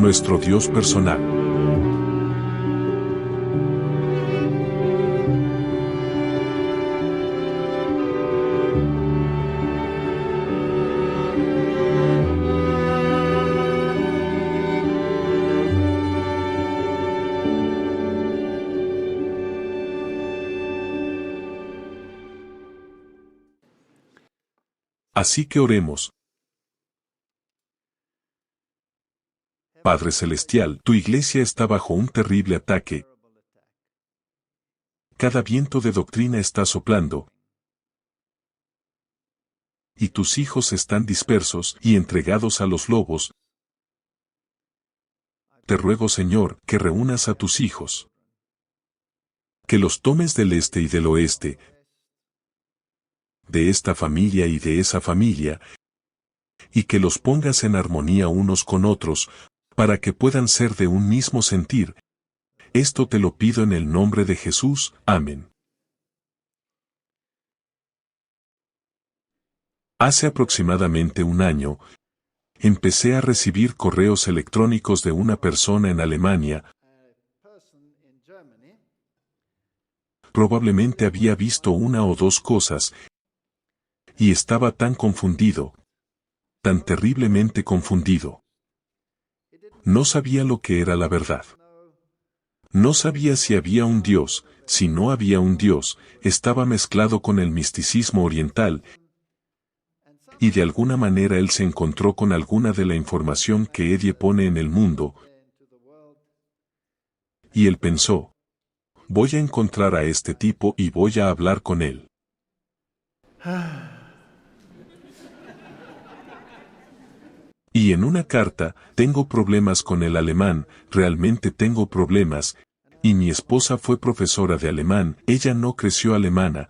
nuestro Dios personal. Así que oremos. Padre Celestial, tu iglesia está bajo un terrible ataque. Cada viento de doctrina está soplando. Y tus hijos están dispersos y entregados a los lobos. Te ruego, Señor, que reúnas a tus hijos. Que los tomes del este y del oeste, de esta familia y de esa familia, y que los pongas en armonía unos con otros, para que puedan ser de un mismo sentir. Esto te lo pido en el nombre de Jesús. Amén. Hace aproximadamente un año, empecé a recibir correos electrónicos de una persona en Alemania. Probablemente había visto una o dos cosas, y estaba tan confundido, tan terriblemente confundido. No sabía lo que era la verdad. No sabía si había un Dios, si no había un Dios, estaba mezclado con el misticismo oriental, y de alguna manera él se encontró con alguna de la información que Eddie pone en el mundo, y él pensó, voy a encontrar a este tipo y voy a hablar con él. Y en una carta, tengo problemas con el alemán, realmente tengo problemas, y mi esposa fue profesora de alemán, ella no creció alemana,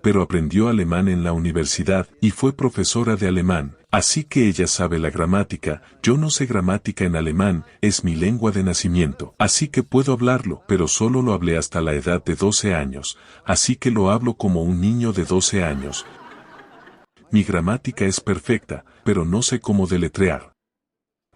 pero aprendió alemán en la universidad y fue profesora de alemán, así que ella sabe la gramática, yo no sé gramática en alemán, es mi lengua de nacimiento, así que puedo hablarlo, pero solo lo hablé hasta la edad de 12 años, así que lo hablo como un niño de 12 años. Mi gramática es perfecta, pero no sé cómo deletrear.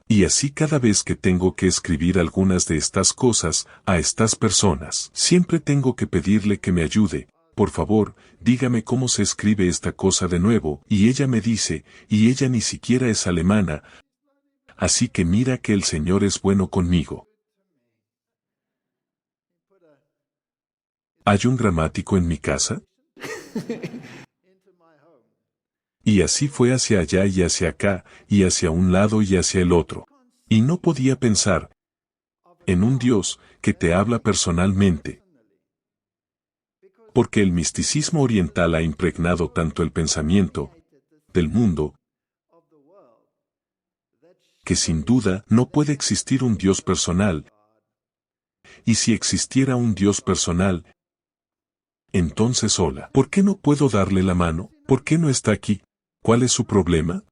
Y así cada vez que tengo que escribir algunas de estas cosas a estas personas, siempre tengo que pedirle que me ayude. Por favor, dígame cómo se escribe esta cosa de nuevo, y ella me dice, y ella ni siquiera es alemana. Así que mira que el Señor es bueno conmigo. ¿Hay un gramático en mi casa? Y así fue hacia allá y hacia acá, y hacia un lado y hacia el otro. Y no podía pensar en un Dios que te habla personalmente. Porque el misticismo oriental ha impregnado tanto el pensamiento del mundo, que sin duda no puede existir un Dios personal. Y si existiera un Dios personal, entonces hola, ¿por qué no puedo darle la mano? ¿Por qué no está aquí? ¿Cuál es su problema?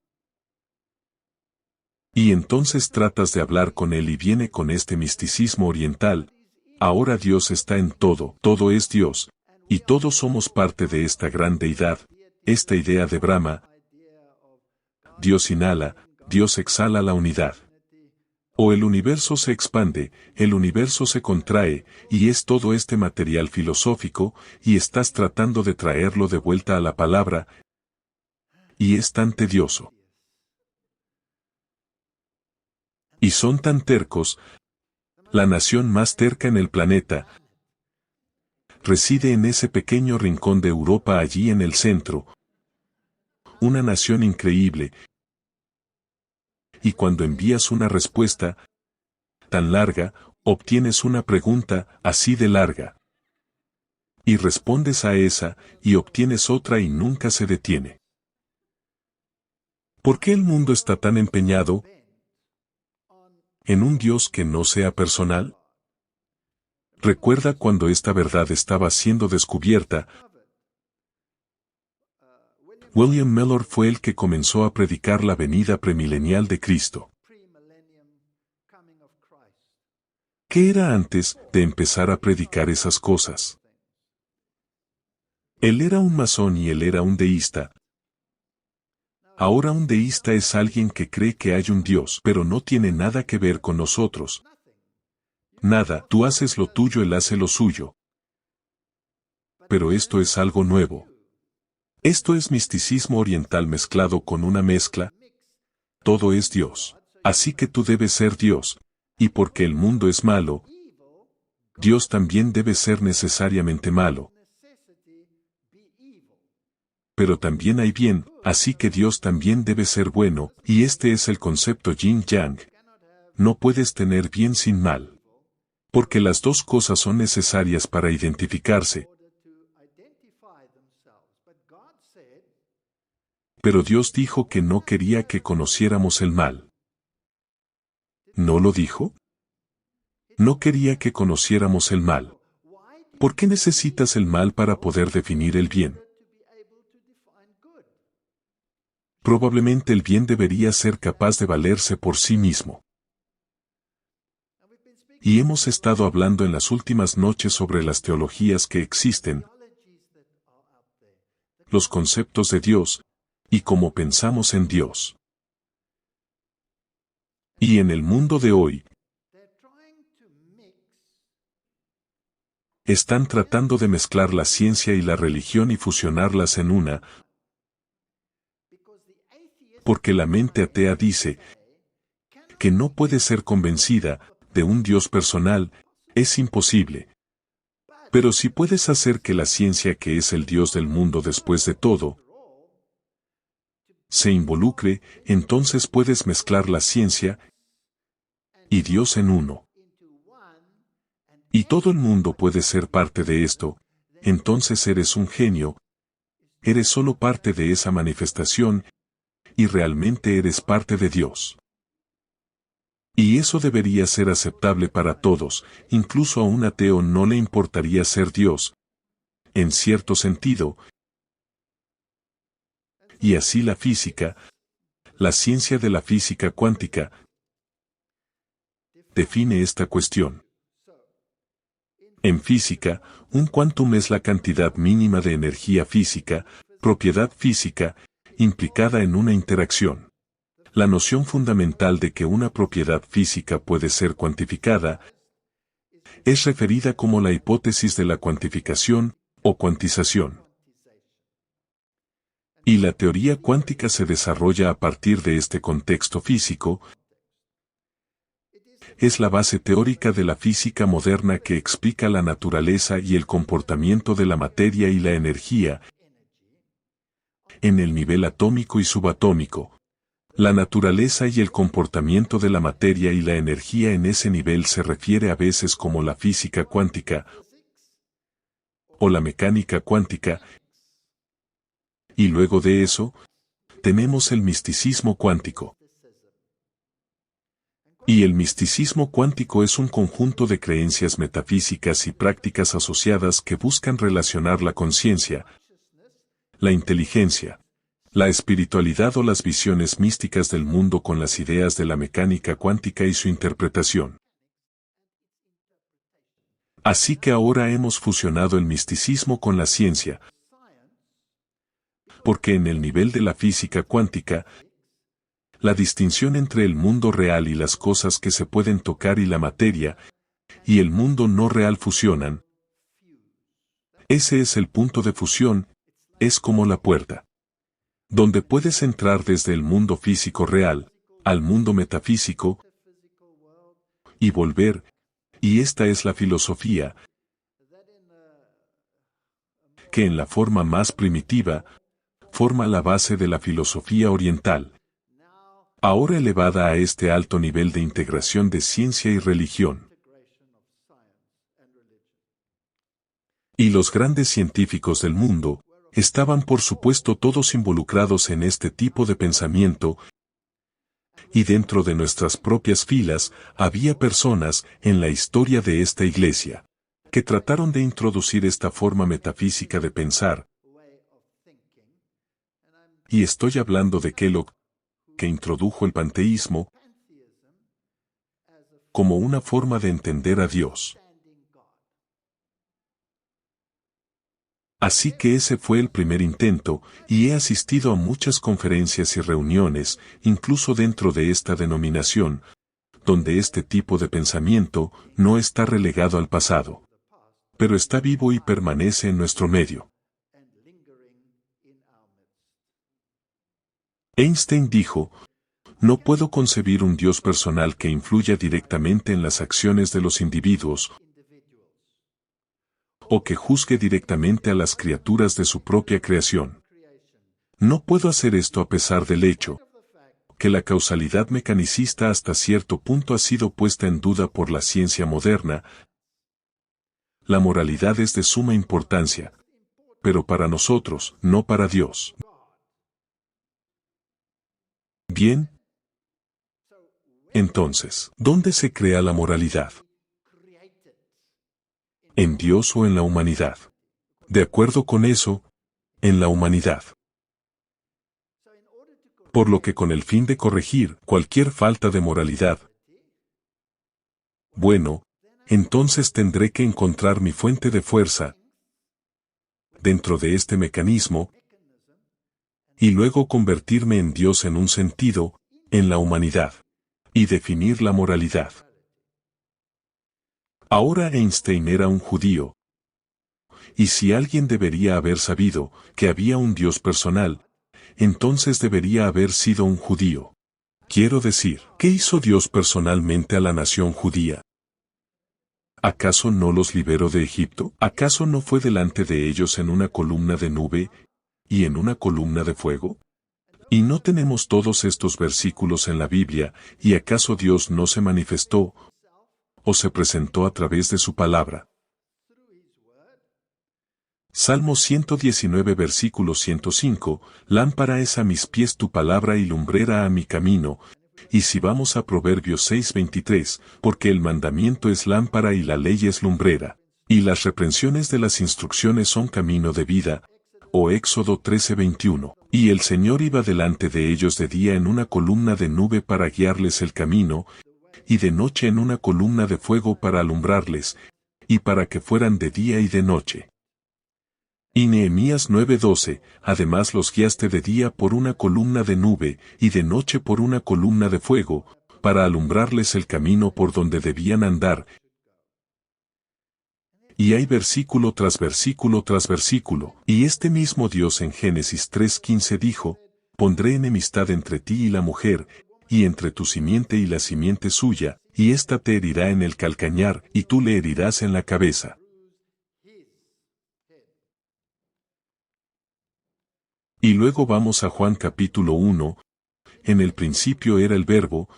Y entonces tratas de hablar con él y viene con este misticismo oriental. Ahora Dios está en todo, todo es Dios, y todos somos parte de esta gran deidad, esta idea de Brahma. Dios inhala, Dios exhala la unidad. O el universo se expande, el universo se contrae, y es todo este material filosófico, y estás tratando de traerlo de vuelta a la palabra, y es tan tedioso. Y son tan tercos, la nación más terca en el planeta, reside en ese pequeño rincón de Europa allí en el centro, una nación increíble, y cuando envías una respuesta tan larga, obtienes una pregunta así de larga. Y respondes a esa, y obtienes otra y nunca se detiene. ¿Por qué el mundo está tan empeñado en un Dios que no sea personal? Recuerda cuando esta verdad estaba siendo descubierta. William Mellor fue el que comenzó a predicar la venida premilenial de Cristo. ¿Qué era antes de empezar a predicar esas cosas? Él era un masón y él era un deísta. Ahora un deísta es alguien que cree que hay un Dios, pero no tiene nada que ver con nosotros. Nada, tú haces lo tuyo, él hace lo suyo. Pero esto es algo nuevo. Esto es misticismo oriental mezclado con una mezcla. Todo es Dios. Así que tú debes ser Dios. Y porque el mundo es malo, Dios también debe ser necesariamente malo. Pero también hay bien, así que Dios también debe ser bueno, y este es el concepto yin-yang. No puedes tener bien sin mal. Porque las dos cosas son necesarias para identificarse. Pero Dios dijo que no quería que conociéramos el mal. ¿No lo dijo? No quería que conociéramos el mal. ¿Por qué necesitas el mal para poder definir el bien? Probablemente el bien debería ser capaz de valerse por sí mismo. Y hemos estado hablando en las últimas noches sobre las teologías que existen, los conceptos de Dios, y cómo pensamos en Dios. Y en el mundo de hoy, están tratando de mezclar la ciencia y la religión y fusionarlas en una, porque la mente atea dice que no puede ser convencida de un Dios personal, es imposible. Pero si puedes hacer que la ciencia, que es el Dios del mundo después de todo, se involucre, entonces puedes mezclar la ciencia y Dios en uno. Y todo el mundo puede ser parte de esto, entonces eres un genio, eres solo parte de esa manifestación, y realmente eres parte de Dios. Y eso debería ser aceptable para todos, incluso a un ateo no le importaría ser Dios, en cierto sentido. Y así la física, la ciencia de la física cuántica, define esta cuestión. En física, un quantum es la cantidad mínima de energía física, propiedad física, implicada en una interacción. La noción fundamental de que una propiedad física puede ser cuantificada es referida como la hipótesis de la cuantificación, o cuantización. Y la teoría cuántica se desarrolla a partir de este contexto físico. Es la base teórica de la física moderna que explica la naturaleza y el comportamiento de la materia y la energía en el nivel atómico y subatómico. La naturaleza y el comportamiento de la materia y la energía en ese nivel se refiere a veces como la física cuántica o la mecánica cuántica. Y luego de eso, tenemos el misticismo cuántico. Y el misticismo cuántico es un conjunto de creencias metafísicas y prácticas asociadas que buscan relacionar la conciencia, la inteligencia, la espiritualidad o las visiones místicas del mundo con las ideas de la mecánica cuántica y su interpretación. Así que ahora hemos fusionado el misticismo con la ciencia, porque en el nivel de la física cuántica, la distinción entre el mundo real y las cosas que se pueden tocar y la materia, y el mundo no real fusionan. Ese es el punto de fusión, es como la puerta, donde puedes entrar desde el mundo físico real, al mundo metafísico, y volver, y esta es la filosofía, que en la forma más primitiva, forma la base de la filosofía oriental, ahora elevada a este alto nivel de integración de ciencia y religión. Y los grandes científicos del mundo, estaban por supuesto todos involucrados en este tipo de pensamiento, y dentro de nuestras propias filas, había personas, en la historia de esta iglesia, que trataron de introducir esta forma metafísica de pensar. Y estoy hablando de Kellogg, que introdujo el panteísmo como una forma de entender a Dios. Así que ese fue el primer intento, y he asistido a muchas conferencias y reuniones, incluso dentro de esta denominación, donde este tipo de pensamiento no está relegado al pasado, pero está vivo y permanece en nuestro medio. Einstein dijo, no puedo concebir un Dios personal que influya directamente en las acciones de los individuos, o que juzgue directamente a las criaturas de su propia creación. No puedo hacer esto a pesar del hecho que la causalidad mecanicista hasta cierto punto ha sido puesta en duda por la ciencia moderna. La moralidad es de suma importancia, pero para nosotros, no para Dios. Bien. Entonces, ¿dónde se crea la moralidad? ¿En Dios o en la humanidad? De acuerdo con eso, en la humanidad. Por lo que con el fin de corregir cualquier falta de moralidad, bueno, entonces tendré que encontrar mi fuente de fuerza dentro de este mecanismo, y luego convertirme en Dios en un sentido, en la humanidad, y definir la moralidad. Ahora Einstein era un judío, y si alguien debería haber sabido que había un Dios personal, entonces debería haber sido un judío. Quiero decir, ¿qué hizo Dios personalmente a la nación judía? ¿Acaso no los liberó de Egipto? ¿Acaso no fue delante de ellos en una columna de nube y en una columna de fuego? ¿Y no tenemos todos estos versículos en la Biblia, y acaso Dios no se manifestó o se presentó a través de su palabra? Salmo 119 versículo 105, lámpara es a mis pies tu palabra y lumbrera a mi camino. Y si vamos a Proverbios 6:23, porque el mandamiento es lámpara y la ley es lumbrera, y las reprensiones de las instrucciones son camino de vida. O Éxodo 13:21, y el Señor iba delante de ellos de día en una columna de nube para guiarles el camino, y de noche en una columna de fuego para alumbrarles, y para que fueran de día y de noche. Y Nehemías 9:12, además los guiaste de día por una columna de nube, y de noche por una columna de fuego, para alumbrarles el camino por donde debían andar. Y hay versículo tras versículo tras versículo, y este mismo Dios en Génesis 3:15 dijo, pondré enemistad entre ti y la mujer, y entre tu simiente y la simiente suya, y ésta te herirá en el calcañar, y tú le herirás en la cabeza. Y luego vamos a Juan capítulo 1, en el principio era el Verbo,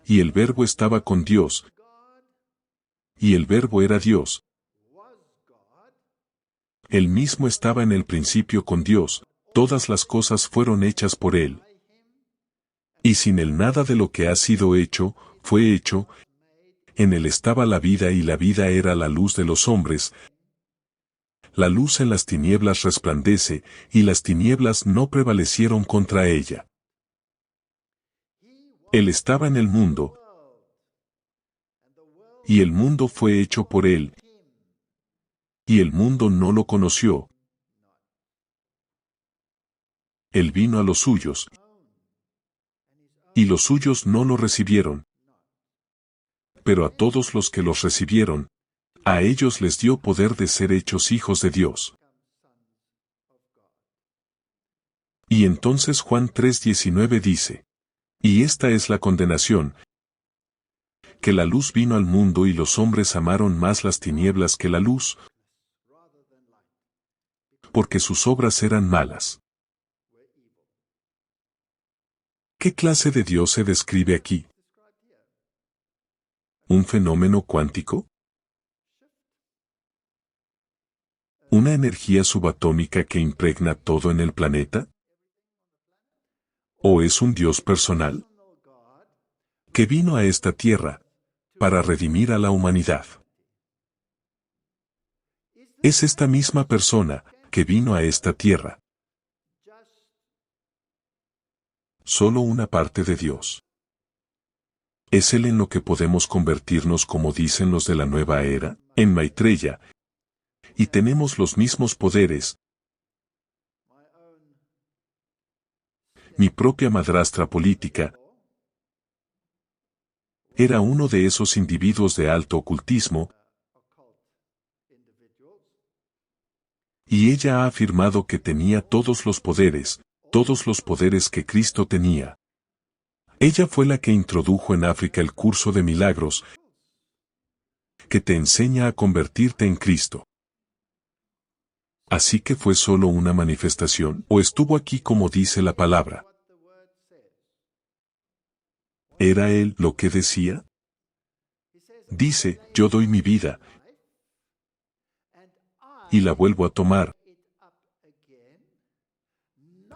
y el Verbo estaba con Dios, y el Verbo era Dios. Él mismo estaba en el principio con Dios, todas las cosas fueron hechas por Él. Y sin Él nada de lo que ha sido hecho, fue hecho. En Él estaba la vida y la vida era la luz de los hombres. La luz en las tinieblas resplandece, y las tinieblas no prevalecieron contra ella. Él estaba en el mundo, y el mundo fue hecho por Él, y el mundo no lo conoció. Él vino a los suyos, y los suyos no lo recibieron. Pero a todos los que los recibieron, a ellos les dio poder de ser hechos hijos de Dios. Y entonces Juan 3:19 dice, y esta es la condenación, que la luz vino al mundo y los hombres amaron más las tinieblas que la luz, porque sus obras eran malas. ¿Qué clase de Dios se describe aquí? ¿Un fenómeno cuántico? ¿Una energía subatómica que impregna todo en el planeta? ¿O es un Dios personal que vino a esta tierra para redimir a la humanidad? Es esta misma persona que vino a esta tierra. Solo una parte de Dios. ¿Es Él en lo que podemos convertirnos como dicen los de la nueva era, en Maitreya? y tenemos los mismos poderes. Mi propia madrastra política era uno de esos individuos de alto ocultismo, y ella ha afirmado que tenía todos los poderes que Cristo tenía. Ella fue la que introdujo en África el curso de milagros que te enseña a convertirte en Cristo. Así que fue solo una manifestación, o estuvo aquí como dice la palabra. ¿Era él lo que decía? Dice, yo doy mi vida y la vuelvo a tomar.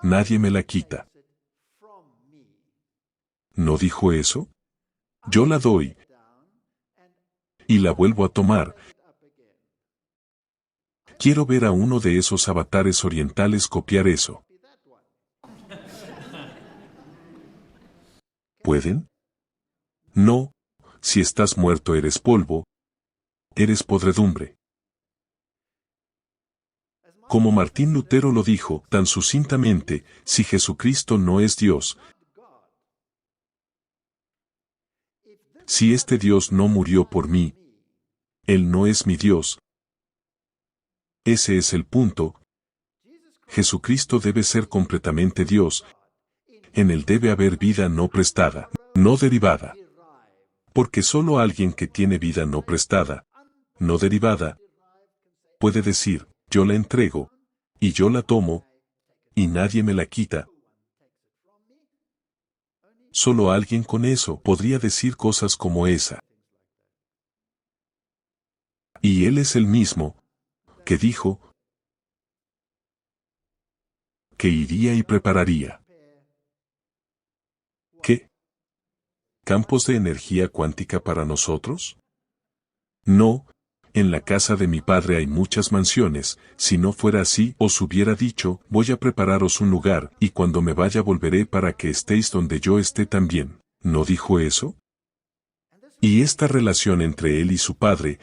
Nadie me la quita. ¿No dijo eso? Yo la doy y la vuelvo a tomar. Quiero ver a uno de esos avatares orientales copiar eso. ¿Pueden? No, si estás muerto eres polvo, eres podredumbre. Como Martín Lutero lo dijo tan sucintamente, si Jesucristo no es Dios, si este Dios no murió por mí, Él no es mi Dios. Ese es el punto. Jesucristo debe ser completamente Dios. En Él debe haber vida no prestada, no derivada. Porque solo alguien que tiene vida no prestada, no derivada, puede decir, yo la entrego, y yo la tomo, y nadie me la quita. Solo alguien con eso podría decir cosas como esa. Y Él es el mismo que dijo que iría y prepararía. ¿Qué? ¿Campos de energía cuántica para nosotros? No, en la casa de mi padre hay muchas mansiones, si no fuera así os hubiera dicho, voy a prepararos un lugar, y cuando me vaya volveré para que estéis donde yo esté también. ¿No dijo eso? Y esta relación entre él y su padre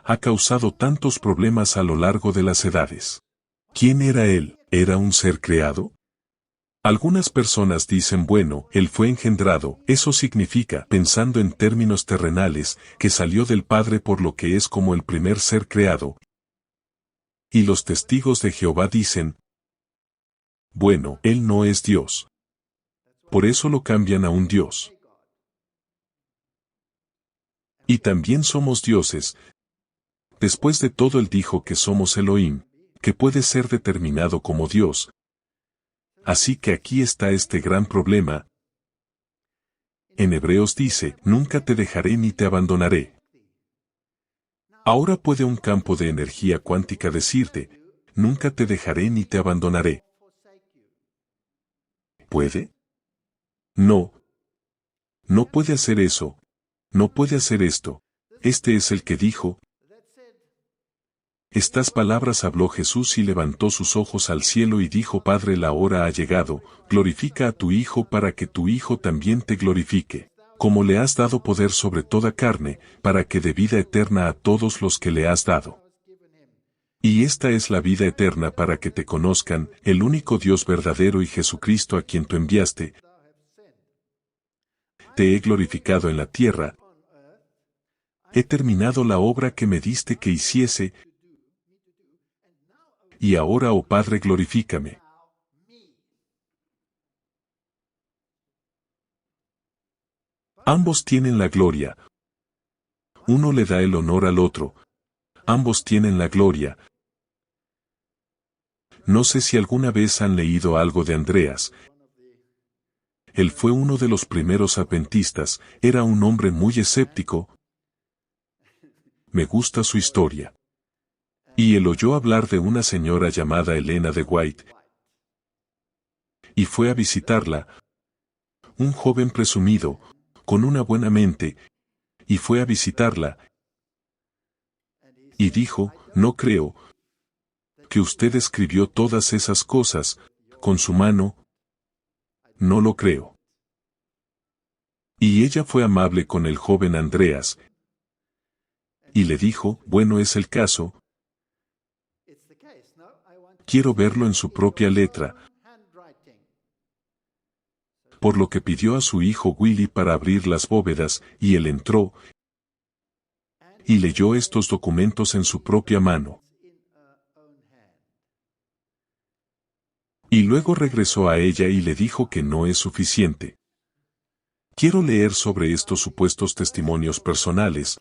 ha causado tantos problemas a lo largo de las edades. ¿Quién era él? ¿Era un ser creado? Algunas personas dicen bueno, él fue engendrado, eso significa, pensando en términos terrenales, que salió del Padre por lo que es como el primer ser creado. Y los testigos de Jehová dicen, bueno, él no es Dios. Por eso lo cambian a un Dios. Y también somos dioses. Después de todo él dijo que somos Elohim, que puede ser determinado como Dios. Así que aquí está este gran problema. En Hebreos dice, nunca te dejaré ni te abandonaré. Ahora puede un campo de energía cuántica decirte, nunca te dejaré ni te abandonaré. ¿Puede? No. No puede hacer eso. No puede hacer esto. Este es el que dijo. Estas palabras habló Jesús y levantó sus ojos al cielo y dijo, Padre, la hora ha llegado, glorifica a tu Hijo para que tu Hijo también te glorifique, como le has dado poder sobre toda carne, para que dé vida eterna a todos los que le has dado. Y esta es la vida eterna para que te conozcan, el único Dios verdadero y Jesucristo a quien tú enviaste. Te he glorificado en la tierra. He terminado la obra que me diste que hiciese. Y ahora, oh Padre, glorifícame. Ambos tienen la gloria. Uno le da el honor al otro. Ambos tienen la gloria. No sé si alguna vez han leído algo de Andreas. Él fue uno de los primeros adventistas, era un hombre muy escéptico. Me gusta su historia. Y él oyó hablar de una señora llamada Elena de White. Y fue a visitarla. Un joven presumido, con una buena mente, y fue a visitarla. Y dijo, no creo que usted escribió todas esas cosas, con su mano. No lo creo. Y ella fue amable con el joven Andreas. Y le dijo, bueno es el caso, Quiero verlo en su propia letra, por lo que pidió a su hijo Willy para abrir las bóvedas, y él entró y leyó estos documentos en su propia mano. Y luego regresó a ella y le dijo que no es suficiente. Quiero leer sobre estos supuestos testimonios personales.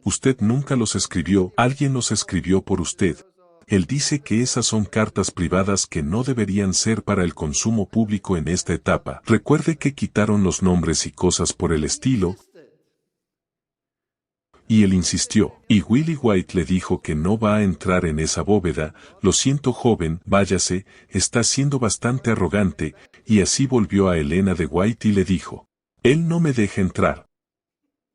Usted nunca los escribió, alguien los escribió por usted. Él dice que esas son cartas privadas que no deberían ser para el consumo público en esta etapa. Recuerde que quitaron los nombres y cosas por el estilo. Y él insistió, y Willy White le dijo que no va a entrar en esa bóveda. Lo siento, joven, váyase, está siendo bastante arrogante. Y así volvió a Elena de White y le dijo, él no me deja entrar.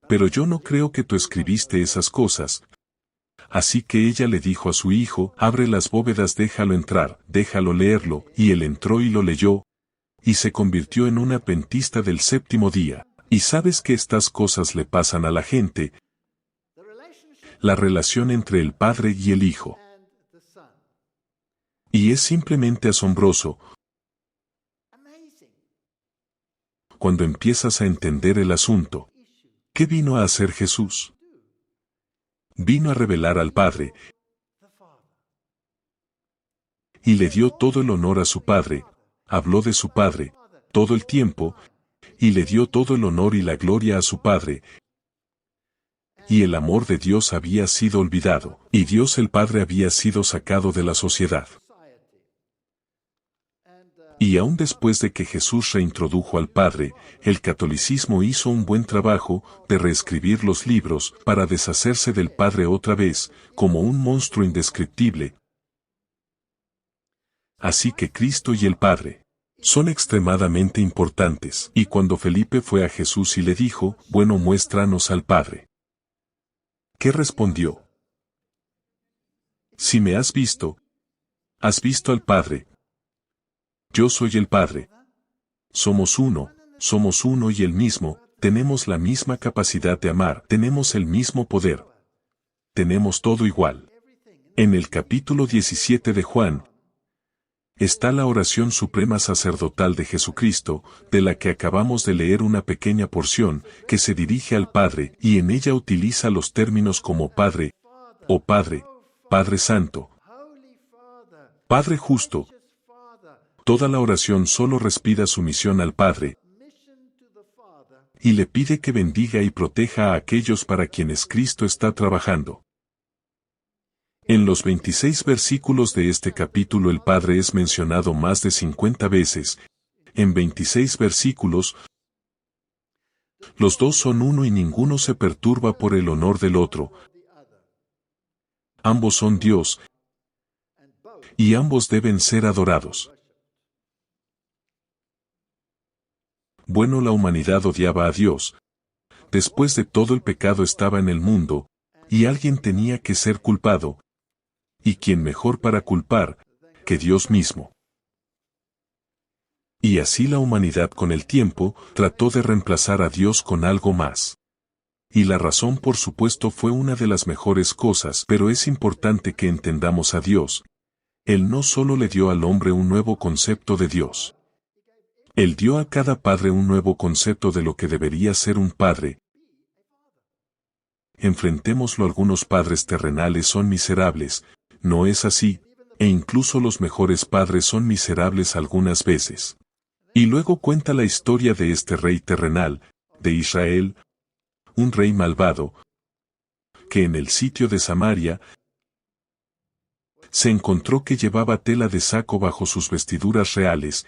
Pero yo no creo que tú escribiste esas cosas. Así que ella le dijo a su hijo, abre las bóvedas, déjalo entrar, déjalo leerlo, y él entró y lo leyó, y se convirtió en un adventista del séptimo día. Y sabes que estas cosas le pasan a la gente, la relación entre el padre y el hijo. Y es simplemente asombroso cuando empiezas a entender el asunto. ¿Qué vino a hacer Jesús? Vino a revelar al Padre, y le dio todo el honor a su Padre, habló de su Padre, todo el tiempo, y le dio todo el honor y la gloria a su Padre, y el amor de Dios había sido olvidado, y Dios el Padre había sido sacado de la sociedad. Y aún después de que Jesús reintrodujo al Padre, el catolicismo hizo un buen trabajo de reescribir los libros para deshacerse del Padre otra vez, como un monstruo indescriptible. Así que Cristo y el Padre son extremadamente importantes. Y cuando Felipe fue a Jesús y le dijo, bueno, muéstranos al Padre, ¿qué respondió? Si me has visto al Padre. Yo soy el Padre. Somos uno y el mismo, tenemos la misma capacidad de amar, tenemos el mismo poder. Tenemos todo igual. En el capítulo 17 de Juan, está la oración suprema sacerdotal de Jesucristo, de la que acabamos de leer una pequeña porción, que se dirige al Padre, y en ella utiliza los términos como Padre, o Padre, Padre Santo, Padre Justo. Toda la oración solo respira sumisión al Padre, y le pide que bendiga y proteja a aquellos para quienes Cristo está trabajando. En los 26 versículos de este capítulo el Padre es mencionado más de 50 veces. En 26 versículos, los dos son uno y ninguno se perturba por el honor del otro. Ambos son Dios, y ambos deben ser adorados. Bueno, la humanidad odiaba a Dios. Después de todo el pecado estaba en el mundo, y alguien tenía que ser culpado. ¿Y quién mejor para culpar que Dios mismo? Y así la humanidad con el tiempo trató de reemplazar a Dios con algo más. Y la razón, por supuesto, fue una de las mejores cosas, pero es importante que entendamos a Dios. Él no solo le dio al hombre un nuevo concepto de Dios. Él dio a cada padre un nuevo concepto de lo que debería ser un padre. Enfrentémoslo, algunos padres terrenales son miserables, no es así, e incluso los mejores padres son miserables algunas veces. Y luego cuenta la historia de este rey terrenal, de Israel, un rey malvado, que en el sitio de Samaria se encontró que llevaba tela de saco bajo sus vestiduras reales,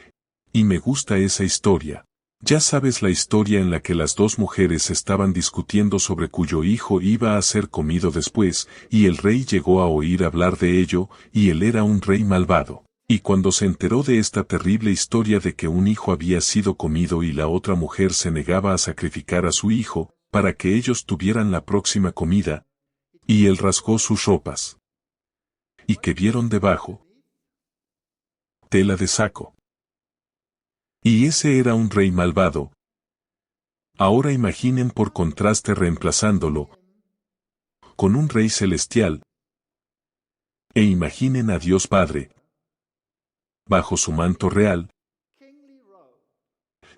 y me gusta esa historia. Ya sabes la historia en la que las dos mujeres estaban discutiendo sobre cuyo hijo iba a ser comido después, y el rey llegó a oír hablar de ello, y él era un rey malvado. Y cuando se enteró de esta terrible historia de que un hijo había sido comido y la otra mujer se negaba a sacrificar a su hijo, para que ellos tuvieran la próxima comida, y él rasgó sus ropas. ¿Y qué vieron debajo? Tela de saco. Y ese era un rey malvado. Ahora imaginen por contraste reemplazándolo con un rey celestial. E imaginen a Dios Padre, bajo su manto real,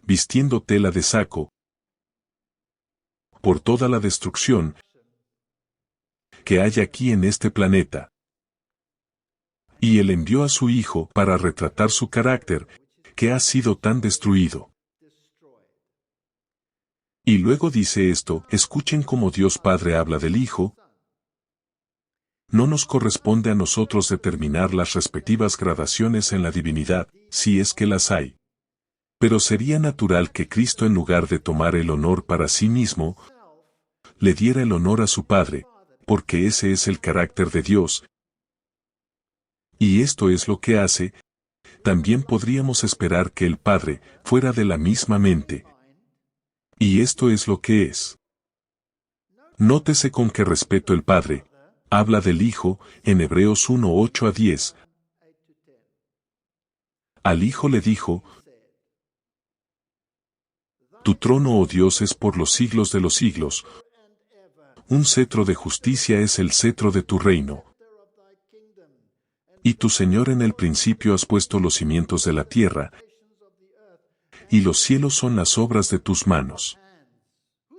vistiendo tela de saco, por toda la destrucción que hay aquí en este planeta. Y Él envió a su Hijo para retratar su carácter, que ha sido tan destruido. Y luego dice esto: escuchen cómo Dios Padre habla del Hijo. No nos corresponde a nosotros determinar las respectivas gradaciones en la divinidad, si es que las hay. Pero sería natural que Cristo, en lugar de tomar el honor para sí mismo, le diera el honor a su Padre, porque ese es el carácter de Dios. Y esto es lo que hace. También podríamos esperar que el Padre fuera de la misma mente. Y esto es lo que es. Nótese con qué respeto el Padre habla del Hijo, en Hebreos 1:8-10. Al Hijo le dijo: tu trono, oh Dios, es por los siglos de los siglos. Un cetro de justicia es el cetro de tu reino. Y tu Señor, en el principio has puesto los cimientos de la tierra, y los cielos son las obras de tus manos.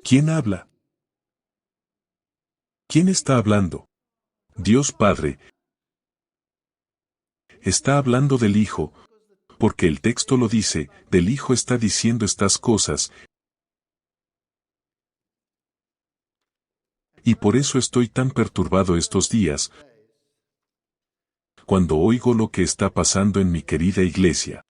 ¿Quién habla? ¿Quién está hablando? Dios Padre. Está hablando del Hijo, porque el texto lo dice. Del Hijo está diciendo estas cosas. Y por eso estoy tan perturbado estos días, cuando oigo lo que está pasando en mi querida iglesia.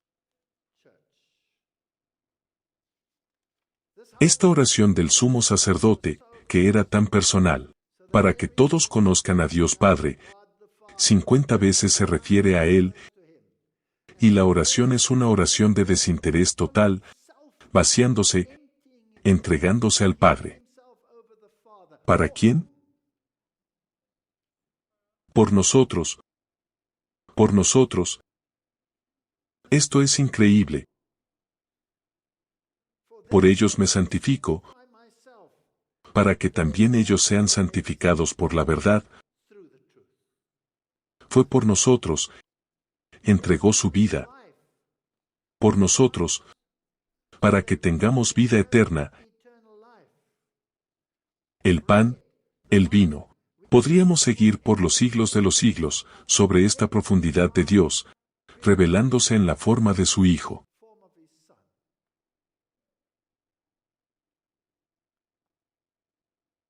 Esta oración del sumo sacerdote, que era tan personal, para que todos conozcan a Dios Padre, 50 veces se refiere a Él, y la oración es una oración de desinterés total, vaciándose, entregándose al Padre. ¿Para quién? Por nosotros. Por nosotros. Esto es increíble. Por ellos me santifico, para que también ellos sean santificados por la verdad. Fue por nosotros. Entregó su vida. Por nosotros. Para que tengamos vida eterna. El pan, el vino. Podríamos seguir por los siglos de los siglos, sobre esta profundidad de Dios, revelándose en la forma de su Hijo.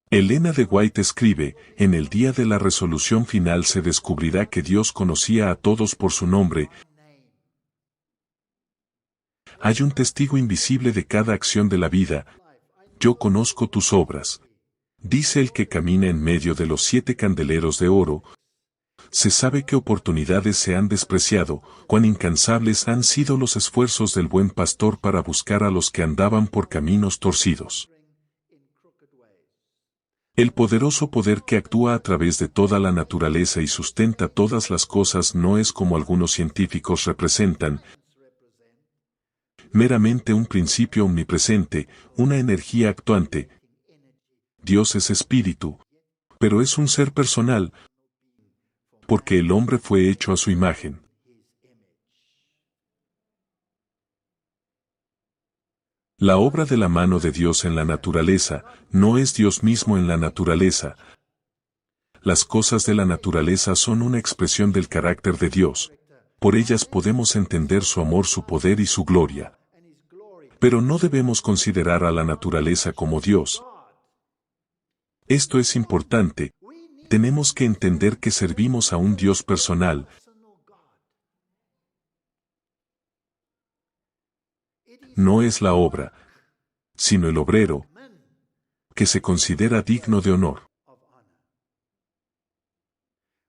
Elena de White escribe: en el día de la resolución final se descubrirá que Dios conocía a todos por su nombre. Hay un testigo invisible de cada acción de la vida. Yo conozco tus obras. Dice el que camina en medio de los 7 candeleros de oro. Se sabe qué oportunidades se han despreciado, cuán incansables han sido los esfuerzos del buen pastor para buscar a los que andaban por caminos torcidos. El poderoso poder que actúa a través de toda la naturaleza y sustenta todas las cosas no es, como algunos científicos representan, meramente un principio omnipresente, una energía actuante. Dios es espíritu, pero es un ser personal, porque el hombre fue hecho a su imagen. La obra de la mano de Dios en la naturaleza no es Dios mismo en la naturaleza. Las cosas de la naturaleza son una expresión del carácter de Dios. Por ellas podemos entender su amor, su poder y su gloria. Pero no debemos considerar a la naturaleza como Dios. Esto es importante. Tenemos que entender que servimos a un Dios personal. No es la obra, sino el obrero, que se considera digno de honor.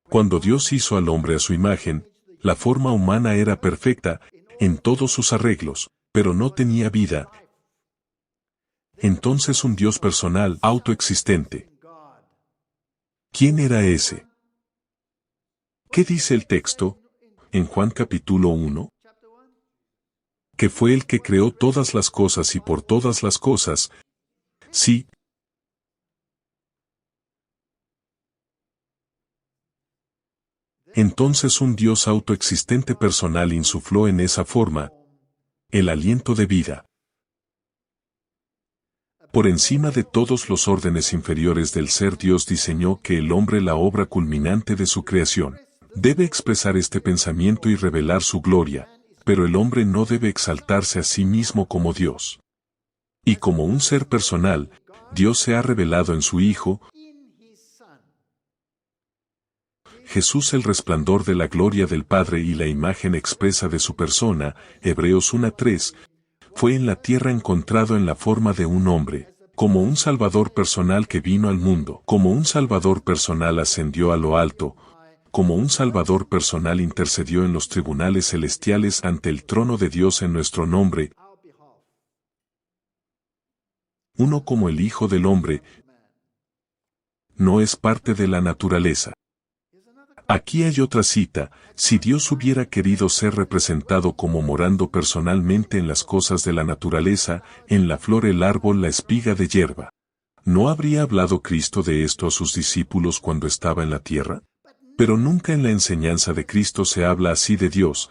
Cuando Dios hizo al hombre a su imagen, la forma humana era perfecta en todos sus arreglos, pero no tenía vida. Entonces un Dios personal, autoexistente. ¿Quién era ese? ¿Qué dice el texto? En Juan capítulo 1. Que fue el que creó todas las cosas y por todas las cosas. Sí. Entonces un Dios autoexistente personal insufló en esa forma el aliento de vida. Por encima de todos los órdenes inferiores del ser, Dios diseñó que el hombre, la obra culminante de su creación, debe expresar este pensamiento y revelar su gloria, pero el hombre no debe exaltarse a sí mismo como Dios. Y como un ser personal, Dios se ha revelado en su Hijo, Jesús, el resplandor de la gloria del Padre y la imagen expresa de su persona. Hebreos 1:3, fue en la tierra encontrado en la forma de un hombre, como un Salvador personal que vino al mundo, como un Salvador personal ascendió a lo alto, como un Salvador personal intercedió en los tribunales celestiales ante el trono de Dios en nuestro nombre. Uno como el Hijo del Hombre no es parte de la naturaleza. Aquí hay otra cita: si Dios hubiera querido ser representado como morando personalmente en las cosas de la naturaleza, en la flor, el árbol, la espiga de hierba, ¿no habría hablado Cristo de esto a sus discípulos cuando estaba en la tierra? Pero nunca en la enseñanza de Cristo se habla así de Dios.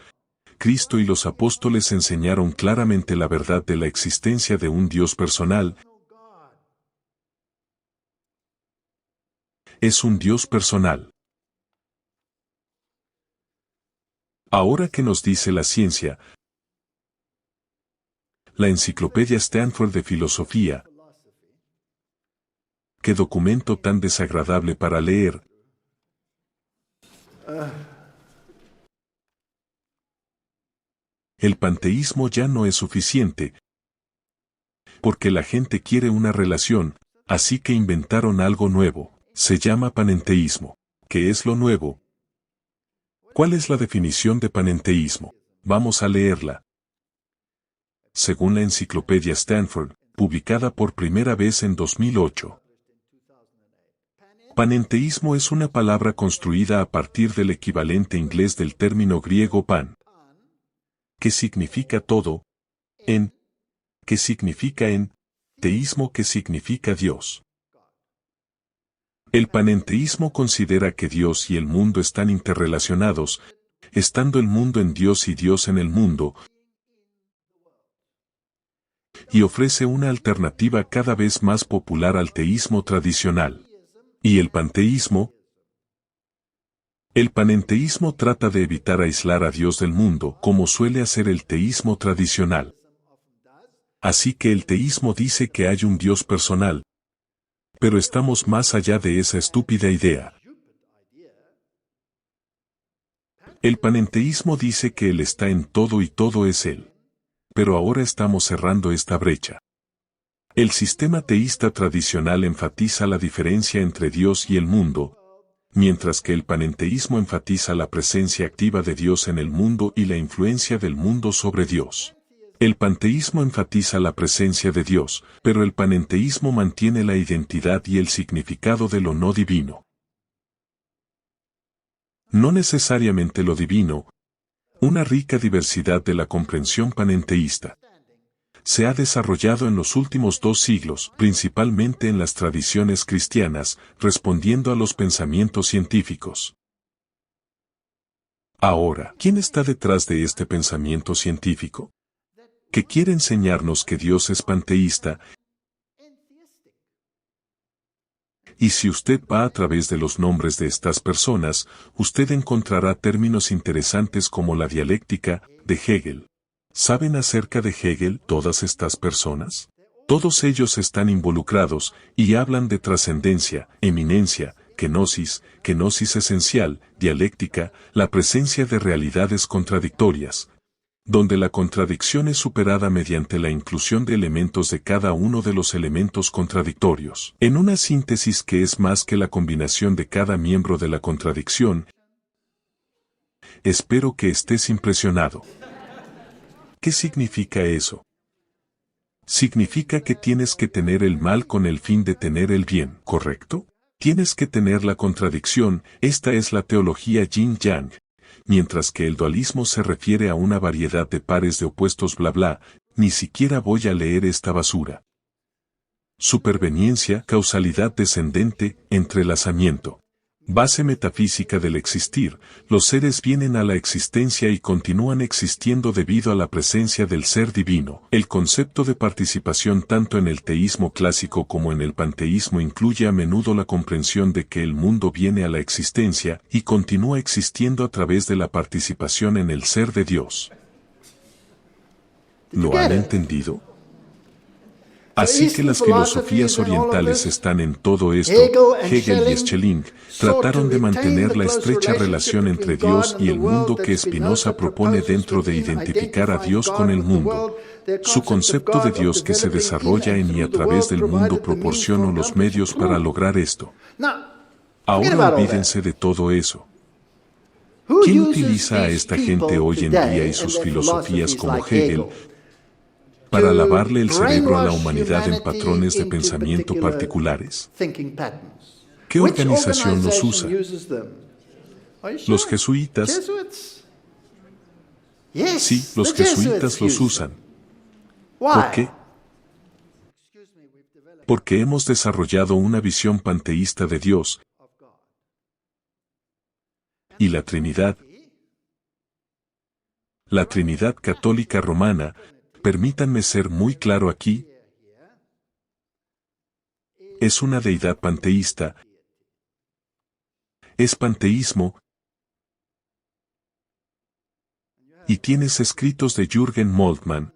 Cristo y los apóstoles enseñaron claramente la verdad de la existencia de un Dios personal. Es un Dios personal. Ahora, ¿qué nos dice la ciencia? La Enciclopedia Stanford de Filosofía. ¡Qué documento tan desagradable para leer! El panteísmo ya no es suficiente, porque la gente quiere una relación, así que inventaron algo nuevo. Se llama panenteísmo. ¿Qué es lo nuevo? ¿Cuál es la definición de panenteísmo? Vamos a leerla. Según la Enciclopedia Stanford, publicada por primera vez en 2008. Panenteísmo es una palabra construida a partir del equivalente inglés del término griego pan, que significa todo, en, que significa en, teísmo, que significa Dios. El panenteísmo considera que Dios y el mundo están interrelacionados, estando el mundo en Dios y Dios en el mundo, y ofrece una alternativa cada vez más popular al teísmo tradicional. ¿Y el panteísmo? El panenteísmo trata de evitar aislar a Dios del mundo, como suele hacer el teísmo tradicional. Así que el teísmo dice que hay un Dios personal, pero estamos más allá de esa estúpida idea. El panenteísmo dice que Él está en todo y todo es Él. Pero ahora estamos cerrando esta brecha. El sistema teísta tradicional enfatiza la diferencia entre Dios y el mundo, mientras que el panenteísmo enfatiza la presencia activa de Dios en el mundo y la influencia del mundo sobre Dios. El panteísmo enfatiza la presencia de Dios, pero el panenteísmo mantiene la identidad y el significado de lo no divino. No necesariamente lo divino. Una rica diversidad de la comprensión panenteísta se ha desarrollado en los últimos 2 siglos, principalmente en las tradiciones cristianas, respondiendo a los pensamientos científicos. Ahora, ¿quién está detrás de este pensamiento científico? Que quiere enseñarnos que Dios es panteísta. Y si usted va a través de los nombres de estas personas, usted encontrará términos interesantes como la dialéctica de Hegel. ¿Saben acerca de Hegel todas estas personas? Todos ellos están involucrados y hablan de trascendencia, eminencia, kenosis esencial, dialéctica, la presencia de realidades contradictorias, donde la contradicción es superada mediante la inclusión de elementos de cada uno de los elementos contradictorios, en una síntesis que es más que la combinación de cada miembro de la contradicción. Espero que estés impresionado. ¿Qué significa eso? Significa que tienes que tener el mal con el fin de tener el bien, ¿correcto? Tienes que tener la contradicción. Esta es la teología yin-yang. Mientras que el dualismo se refiere a una variedad de pares de opuestos bla bla, ni siquiera voy a leer esta basura. Superveniencia, causalidad descendente, entrelazamiento. Base metafísica del existir, los seres vienen a la existencia y continúan existiendo debido a la presencia del ser divino. El concepto de participación tanto en el teísmo clásico como en el panteísmo incluye a menudo la comprensión de que el mundo viene a la existencia y continúa existiendo a través de la participación en el ser de Dios. ¿Lo han entendido? Así que las filosofías orientales están en todo esto. Hegel y Schelling trataron de mantener la estrecha relación entre Dios y el mundo que Spinoza propone dentro de identificar a Dios con el mundo. Su concepto de Dios que se desarrolla en y a través del mundo proporciona los medios para lograr esto. Ahora olvídense de todo eso. ¿Quién utiliza a esta gente hoy en día y sus filosofías como Hegel para lavarle el cerebro a la humanidad en patrones de pensamiento particulares? ¿Qué organización los usa? ¿Los jesuitas? Sí, los jesuitas los usan. ¿Por qué? Porque hemos desarrollado una visión panteísta de Dios y la Trinidad católica romana. Permítanme ser muy claro aquí. Es una deidad panteísta. Es panteísmo. Y tienes escritos de Jürgen Moltmann.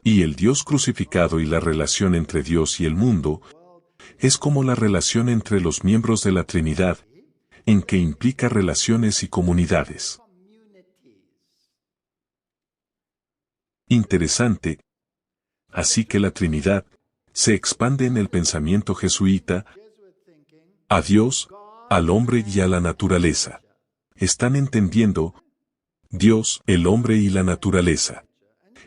Y el Dios crucificado y la relación entre Dios y el mundo es como la relación entre los miembros de la Trinidad, en que implica relaciones y comunidades. Interesante. Así que la Trinidad se expande en el pensamiento jesuita a Dios, al hombre y a la naturaleza. ¿Están entendiendo? Dios, el hombre y la naturaleza.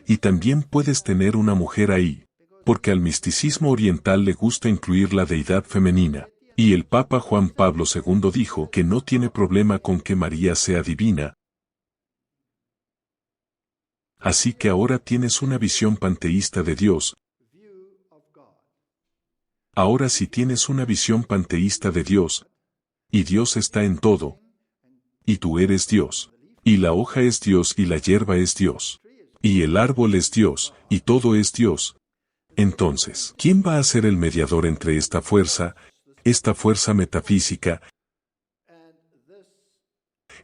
Y también puedes tener una mujer ahí, porque al misticismo oriental le gusta incluir la deidad femenina. Y el Papa Juan Pablo II dijo que no tiene problema con que María sea divina. Así que ahora tienes una visión panteísta de Dios. Ahora sí tienes una visión panteísta de Dios. Y Dios está en todo. Y tú eres Dios. Y la hoja es Dios y la hierba es Dios. Y el árbol es Dios, y todo es Dios. Entonces, ¿quién va a ser el mediador entre esta fuerza metafísica,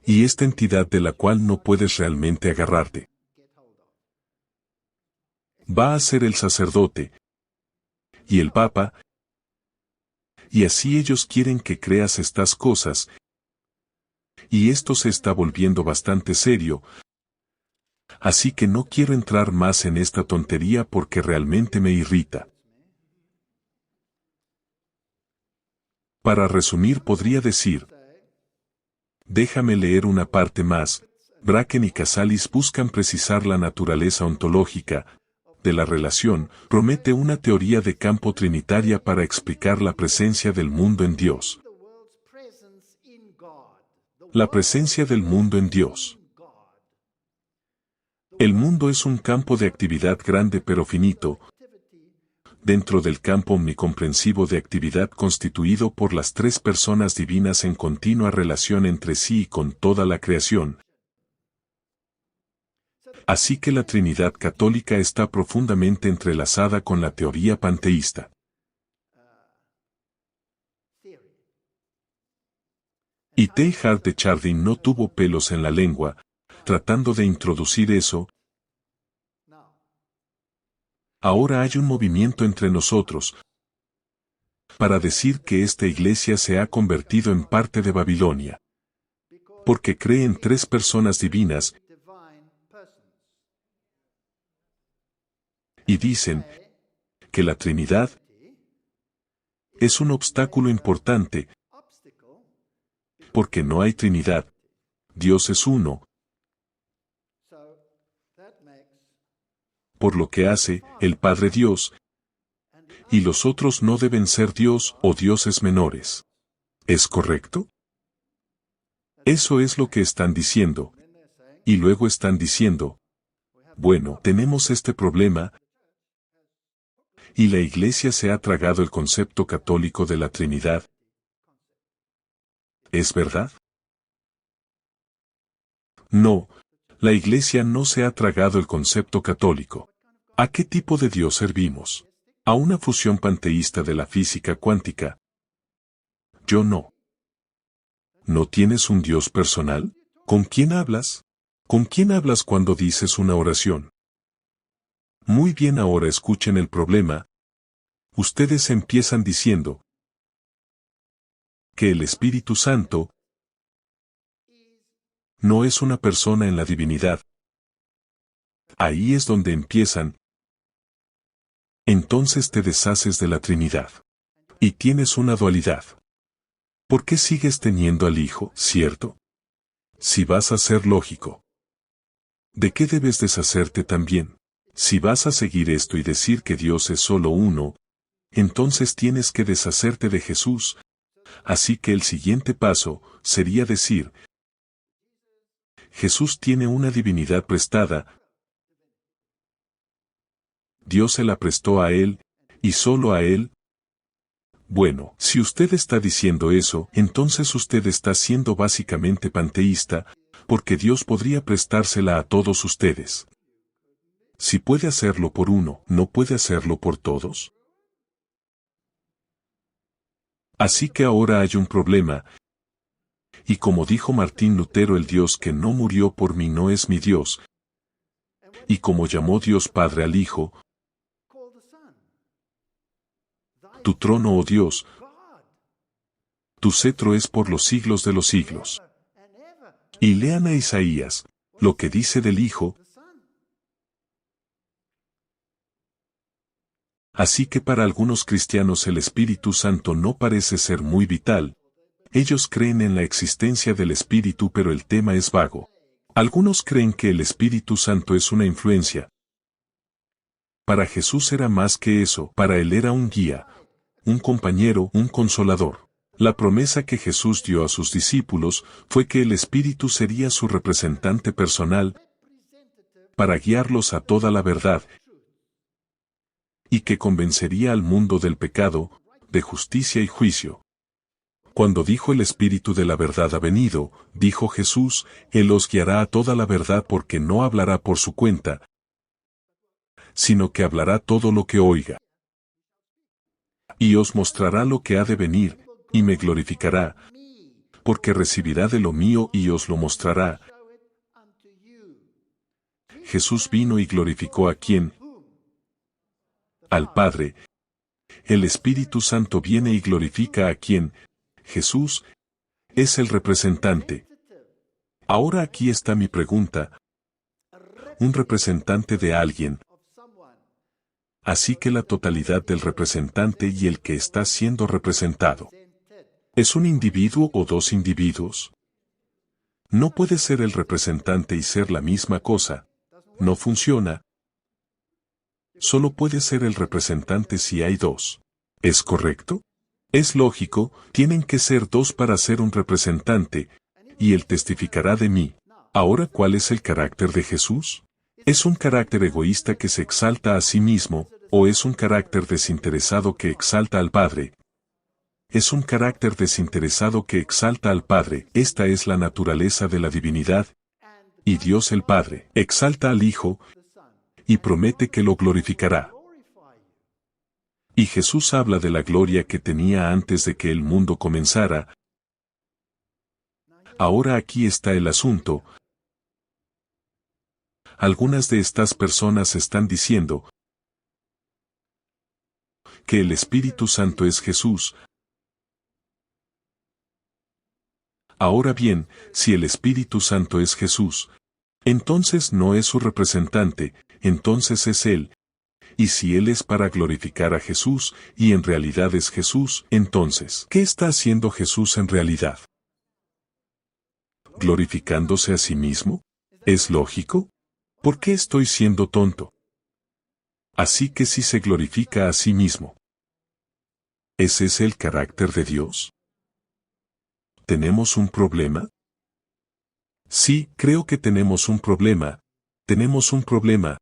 y esta entidad de la cual no puedes realmente agarrarte? Va a ser el sacerdote y el papa, y así ellos quieren que creas estas cosas, y esto se está volviendo bastante serio, así que no quiero entrar más en esta tontería porque realmente me irrita. Para resumir podría decir, déjame leer una parte más. Bracken y Casalis buscan precisar la naturaleza ontológica de la relación, promete una teoría de campo trinitaria para explicar la presencia del mundo en Dios. La presencia del mundo en Dios. El mundo es un campo de actividad grande pero finito, dentro del campo omnicomprensivo de actividad constituido por las tres personas divinas en continua relación entre sí y con toda la creación. Así que la Trinidad católica está profundamente entrelazada con la teoría panteísta. Y Teilhard de Chardin no tuvo pelos en la lengua, tratando de introducir eso. Ahora hay un movimiento entre nosotros para decir que esta iglesia se ha convertido en parte de Babilonia, porque cree en tres personas divinas, y dicen que la Trinidad es un obstáculo importante, porque no hay Trinidad. Dios es uno. Por lo que hace el Padre Dios, y los otros no deben ser Dios o dioses menores. ¿Es correcto? Eso es lo que están diciendo. Y luego están diciendo, bueno, tenemos este problema, y la Iglesia se ha tragado el concepto católico de la Trinidad, ¿Es verdad? No, la Iglesia no se ha tragado el concepto católico. ¿A qué tipo de Dios servimos? ¿A una fusión panteísta de la física cuántica? Yo no. ¿No tienes un Dios personal? ¿Con quién hablas? ¿Con quién hablas cuando dices una oración? Muy bien, ahora escuchen el problema. Ustedes empiezan diciendo que el Espíritu Santo no es una persona en la divinidad. Ahí es donde empiezan. Entonces te deshaces de la Trinidad. Y tienes una dualidad. ¿Por qué sigues teniendo al Hijo, cierto? Si vas a ser lógico. ¿De qué debes deshacerte también? Si vas a seguir esto y decir que Dios es solo uno, entonces tienes que deshacerte de Jesús. Así que el siguiente paso sería decir, Jesús tiene una divinidad prestada, Dios se la prestó a él, y solo a él. Bueno, si usted está diciendo eso, entonces usted está siendo básicamente panteísta, porque Dios podría prestársela a todos ustedes. Si puede hacerlo por uno, ¿no puede hacerlo por todos? Así que ahora hay un problema. Y como dijo Martín Lutero, el Dios que no murió por mí no es mi Dios. Y como llamó Dios Padre al Hijo, tu trono, oh Dios, tu cetro es por los siglos de los siglos. Y lean a Isaías, lo que dice del Hijo. Así que para algunos cristianos el Espíritu Santo no parece ser muy vital. Ellos creen en la existencia del Espíritu, pero el tema es vago. Algunos creen que el Espíritu Santo es una influencia. Para Jesús era más que eso, para él era un guía, un compañero, un consolador. La promesa que Jesús dio a sus discípulos fue que el Espíritu sería su representante personal para guiarlos a toda la verdad y que convencería al mundo del pecado, de justicia y juicio. Cuando dijo el Espíritu de la verdad ha venido, dijo Jesús, Él os guiará a toda la verdad porque no hablará por su cuenta, sino que hablará todo lo que oiga. Y os mostrará lo que ha de venir, y me glorificará, porque recibirá de lo mío y os lo mostrará. Jesús vino y glorificó ¿a quién? Al Padre. El Espíritu Santo viene y glorifica ¿a quién? Jesús es el representante. Ahora aquí está mi pregunta. Un representante de alguien. Así que la totalidad del representante y el que está siendo representado. ¿Es un individuo o dos individuos? No puede ser el representante y ser la misma cosa. No funciona. Solo puede ser el representante si hay dos. ¿Es correcto? Es lógico, tienen que ser dos para ser un representante, y él testificará de mí. Ahora, ¿cuál es el carácter de Jesús? ¿Es un carácter egoísta que se exalta a sí mismo, o es un carácter desinteresado que exalta al Padre? Es un carácter desinteresado que exalta al Padre. Esta es la naturaleza de la divinidad. Y Dios el Padre exalta al Hijo y promete que lo glorificará. Y Jesús habla de la gloria que tenía antes de que el mundo comenzara. Ahora aquí está el asunto. Algunas de estas personas están diciendo que el Espíritu Santo es Jesús. Ahora bien, si el Espíritu Santo es Jesús, entonces no es su representante, entonces es Él. Y si Él es para glorificar a Jesús, y en realidad es Jesús, entonces, ¿qué está haciendo Jesús en realidad? ¿Glorificándose a sí mismo? ¿Es lógico? ¿Por qué estoy siendo tonto? Así que sí se glorifica a sí mismo. ¿Ese es el carácter de Dios? ¿Tenemos un problema? Sí, creo que tenemos un problema. Tenemos un problema.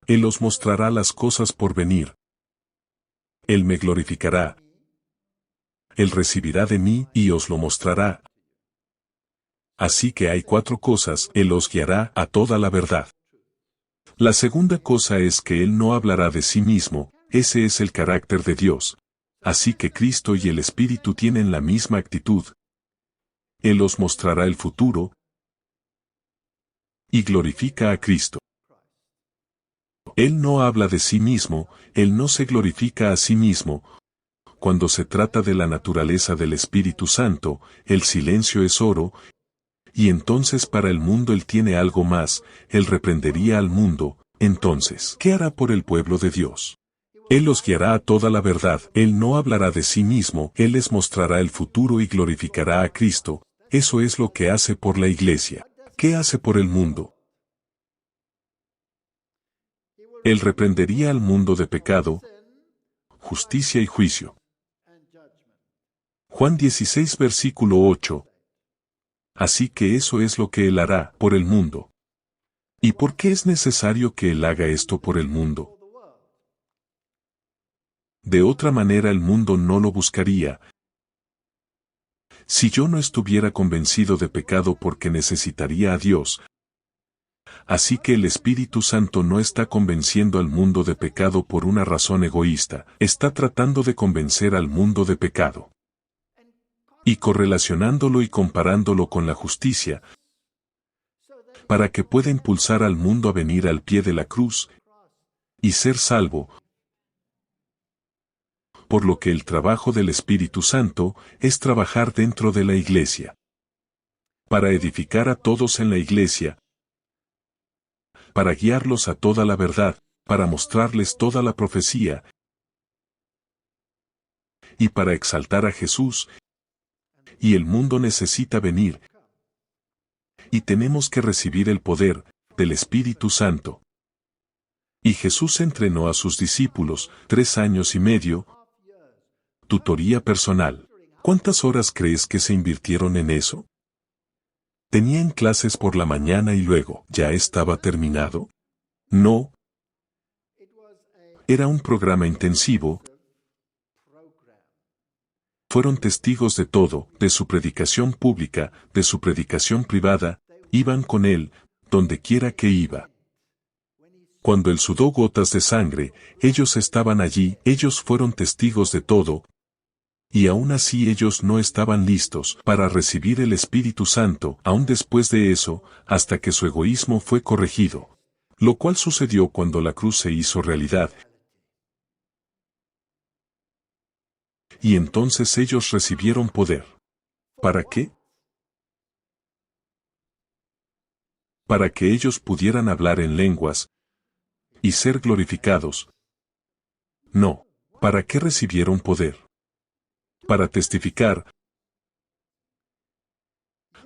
Él os mostrará las cosas por venir. Él me glorificará. Él recibirá de mí y os lo mostrará. Así que hay 4 cosas, Él os guiará a toda la verdad. La segunda cosa es que Él no hablará de sí mismo, ese es el carácter de Dios. Así que Cristo y el Espíritu tienen la misma actitud. Él os mostrará el futuro y glorifica a Cristo. Él no habla de sí mismo, Él no se glorifica a sí mismo. Cuando se trata de la naturaleza del Espíritu Santo, el silencio es oro, y entonces para el mundo Él tiene algo más, Él reprendería al mundo, entonces, ¿qué hará por el pueblo de Dios? Él los guiará a toda la verdad, Él no hablará de sí mismo, Él les mostrará el futuro y glorificará a Cristo, eso es lo que hace por la iglesia. ¿Qué hace por el mundo? Él reprendería al mundo de pecado, justicia y juicio. Juan 16 versículo 8. Así que eso es lo que Él hará por el mundo. ¿Y por qué es necesario que Él haga esto por el mundo? De otra manera el mundo no lo buscaría. Si yo no estuviera convencido de pecado porque necesitaría a Dios. Así que el Espíritu Santo no está convenciendo al mundo de pecado por una razón egoísta, está tratando de convencer al mundo de pecado. Y correlacionándolo y comparándolo con la justicia, para que pueda impulsar al mundo a venir al pie de la cruz y ser salvo. Por lo que el trabajo del Espíritu Santo es trabajar dentro de la iglesia. Para edificar a todos en la iglesia, para guiarlos a toda la verdad, para mostrarles toda la profecía, y para exaltar a Jesús, y el mundo necesita venir, y tenemos que recibir el poder del Espíritu Santo. Y Jesús entrenó a sus discípulos 3 años y medio, tutoría personal. ¿Cuántas horas crees que se invirtieron en eso? ¿Tenían clases por la mañana y luego ya estaba terminado? No. Era un programa intensivo. Fueron testigos de todo, de su predicación pública, de su predicación privada, iban con Él, donde quiera que iba. Cuando Él sudó gotas de sangre, ellos estaban allí, ellos fueron testigos de todo, y aún así ellos no estaban listos para recibir el Espíritu Santo, aún después de eso, hasta que su egoísmo fue corregido. Lo cual sucedió cuando la cruz se hizo realidad. Y entonces ellos recibieron poder. ¿Para qué? Para que ellos pudieran hablar en lenguas y ser glorificados. No. ¿Para qué recibieron poder? Para testificar.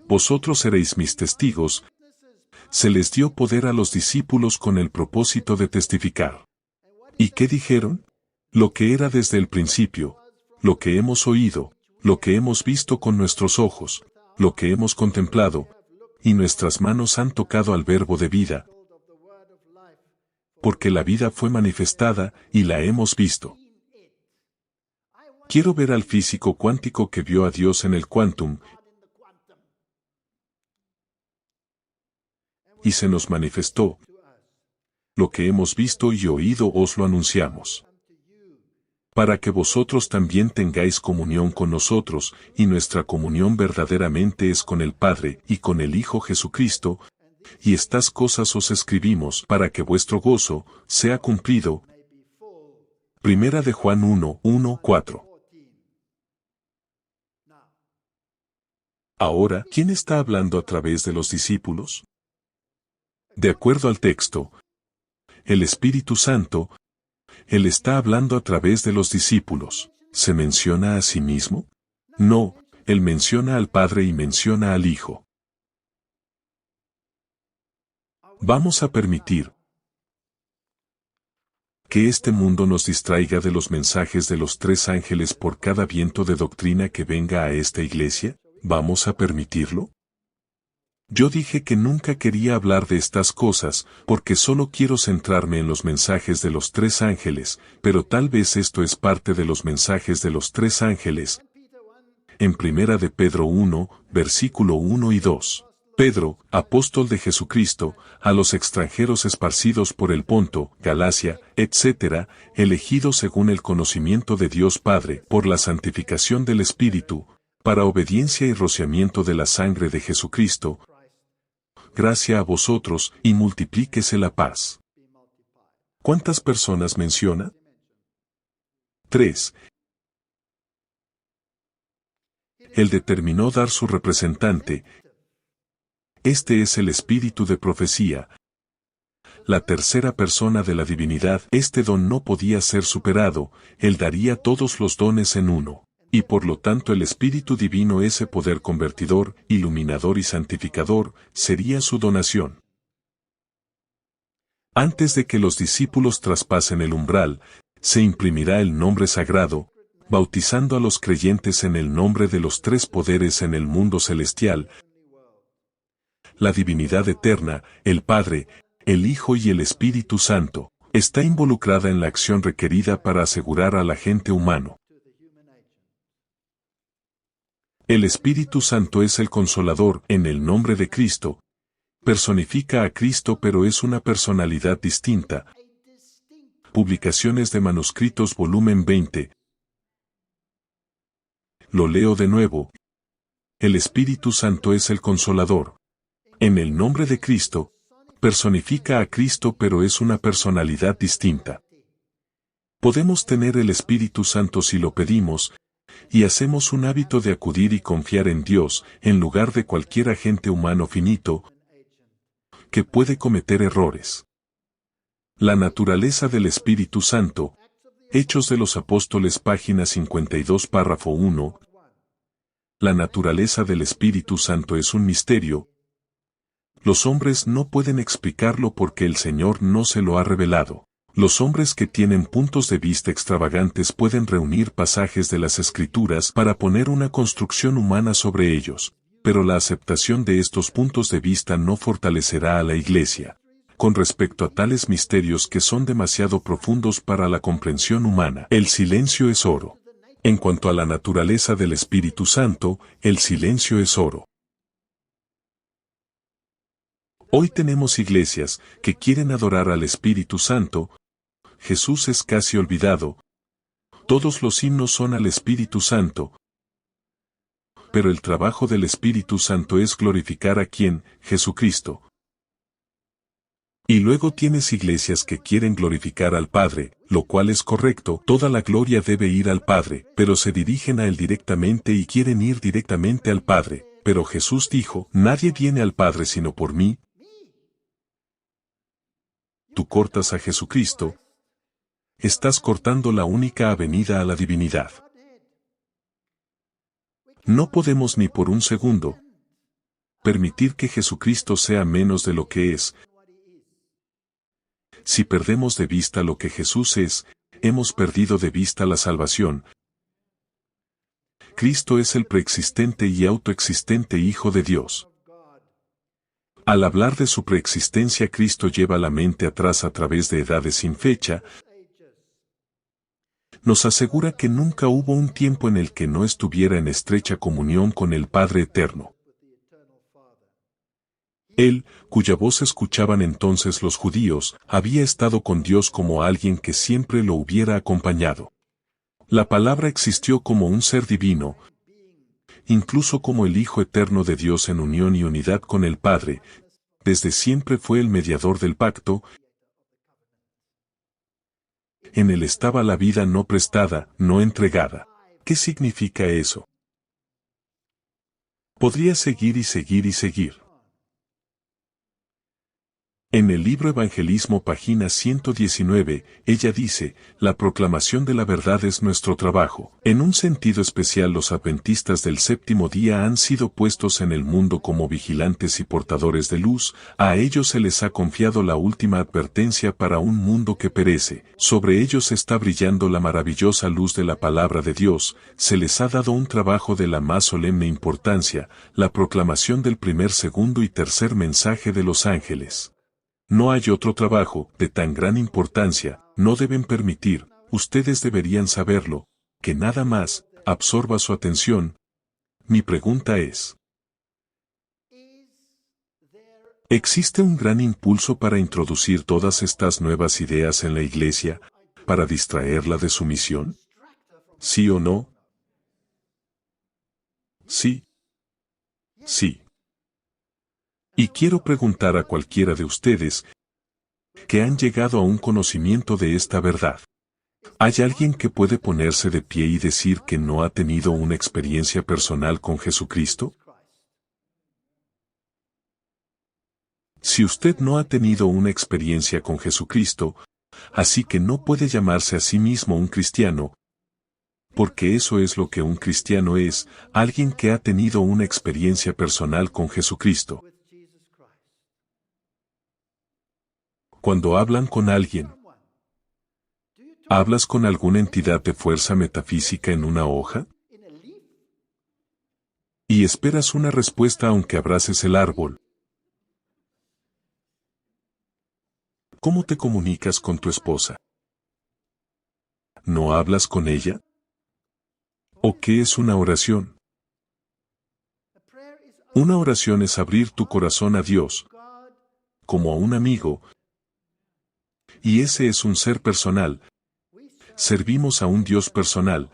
Vosotros seréis mis testigos. Se les dio poder a los discípulos con el propósito de testificar. ¿Y qué dijeron? Lo que era desde el principio, lo que hemos oído, lo que hemos visto con nuestros ojos, lo que hemos contemplado, y nuestras manos han tocado al verbo de vida. Porque la vida fue manifestada, y la hemos visto. Quiero ver al físico cuántico que vio a Dios en el quantum, y se nos manifestó. Lo que hemos visto y oído os lo anunciamos. Para que vosotros también tengáis comunión con nosotros, y nuestra comunión verdaderamente es con el Padre y con el Hijo Jesucristo, y estas cosas os escribimos para que vuestro gozo sea cumplido. Primera de Juan 1, 4. Ahora, ¿quién está hablando a través de los discípulos? De acuerdo al texto, el Espíritu Santo, Él está hablando a través de los discípulos. ¿Se menciona a sí mismo? No, Él menciona al Padre y menciona al Hijo. Vamos a permitir que este mundo nos distraiga de los mensajes de los 3 ángeles por cada viento de doctrina que venga a esta iglesia. ¿Vamos a permitirlo? Yo dije que nunca quería hablar de estas cosas, porque solo quiero centrarme en los mensajes de los 3 ángeles, pero tal vez esto es parte de los mensajes de los 3 ángeles. en Primera de Pedro 1, versículo 1 y 2. Pedro, apóstol de Jesucristo, a los extranjeros esparcidos por el Ponto, Galacia, etc., elegidos según el conocimiento de Dios Padre, por la santificación del Espíritu, para obediencia y rociamiento de la sangre de Jesucristo, gracia a vosotros, y multiplíquese la paz. ¿Cuántas personas menciona? 3. Él determinó dar su representante. Este es el espíritu de profecía. La tercera persona de la divinidad. Este don no podía ser superado, Él daría todos los dones en uno. Y por lo tanto el Espíritu Divino, ese poder convertidor, iluminador y santificador, sería su donación. Antes de que los discípulos traspasen el umbral, se imprimirá el nombre sagrado, bautizando a los creyentes en el nombre de los tres poderes en el mundo celestial, la divinidad eterna, el Padre, el Hijo y el Espíritu Santo, está involucrada en la acción requerida para asegurar al agente humano. El Espíritu Santo es el Consolador, en el nombre de Cristo. Personifica a Cristo, pero es una personalidad distinta. Publicaciones de Manuscritos volumen 20. Lo leo de nuevo. El Espíritu Santo es el Consolador. En el nombre de Cristo, personifica a Cristo, pero es una personalidad distinta. Podemos tener el Espíritu Santo si lo pedimos, y hacemos un hábito de acudir y confiar en Dios, en lugar de cualquier agente humano finito, que puede cometer errores. La naturaleza del Espíritu Santo. Hechos de los Apóstoles, página 52, párrafo 1. La naturaleza del Espíritu Santo es un misterio. Los hombres no pueden explicarlo porque el Señor no se lo ha revelado. Los hombres que tienen puntos de vista extravagantes pueden reunir pasajes de las Escrituras para poner una construcción humana sobre ellos, pero la aceptación de estos puntos de vista no fortalecerá a la Iglesia con respecto a tales misterios que son demasiado profundos para la comprensión humana. El silencio es oro. En cuanto a la naturaleza del Espíritu Santo, el silencio es oro. Hoy tenemos iglesias que quieren adorar al Espíritu Santo. Jesús es casi olvidado. Todos los himnos son al Espíritu Santo. Pero el trabajo del Espíritu Santo es glorificar a ¿quién? Jesucristo. Y luego tienes iglesias que quieren glorificar al Padre, lo cual es correcto, toda la gloria debe ir al Padre, pero se dirigen a Él directamente y quieren ir directamente al Padre. Pero Jesús dijo, nadie viene al Padre sino por mí. Tú cortas a Jesucristo. Estás cortando la única avenida a la divinidad. No podemos ni por un segundo permitir que Jesucristo sea menos de lo que es. Si perdemos de vista lo que Jesús es, hemos perdido de vista la salvación. Cristo es el preexistente y autoexistente Hijo de Dios. Al hablar de su preexistencia, Cristo lleva la mente atrás a través de edades sin fecha. Nos asegura que nunca hubo un tiempo en el que no estuviera en estrecha comunión con el Padre Eterno. Él, cuya voz escuchaban entonces los judíos, había estado con Dios como alguien que siempre lo hubiera acompañado. La palabra existió como un ser divino, incluso como el Hijo eterno de Dios en unión y unidad con el Padre. Desde siempre fue el mediador del pacto. En él estaba la vida no prestada, no entregada. ¿Qué significa eso? Podría seguir y seguir y seguir. En el libro Evangelismo, página 119, ella dice, la proclamación de la verdad es nuestro trabajo. En un sentido especial, los adventistas del séptimo día han sido puestos en el mundo como vigilantes y portadores de luz. A ellos se les ha confiado la última advertencia para un mundo que perece. Sobre ellos está brillando la maravillosa luz de la palabra de Dios. Se les ha dado un trabajo de la más solemne importancia, la proclamación del primer, segundo y tercer mensaje de los ángeles. No hay otro trabajo de tan gran importancia. No deben permitir, ustedes deberían saberlo, que nada más absorba su atención. Mi pregunta es, ¿existe un gran impulso para introducir todas estas nuevas ideas en la Iglesia, para distraerla de su misión? ¿Sí o no? Sí. Sí. Y quiero preguntar a cualquiera de ustedes que han llegado a un conocimiento de esta verdad. ¿Hay alguien que puede ponerse de pie y decir que no ha tenido una experiencia personal con Jesucristo? Si usted no ha tenido una experiencia con Jesucristo, así que no puede llamarse a sí mismo un cristiano, porque eso es lo que un cristiano es, alguien que ha tenido una experiencia personal con Jesucristo. Cuando hablan con alguien, ¿hablas con alguna entidad de fuerza metafísica en una hoja? Y esperas una respuesta aunque abraces el árbol. ¿Cómo te comunicas con tu esposa? ¿No hablas con ella? ¿O qué es una oración? Una oración es abrir tu corazón a Dios, como a un amigo, y ese es un ser personal. Servimos a un Dios personal.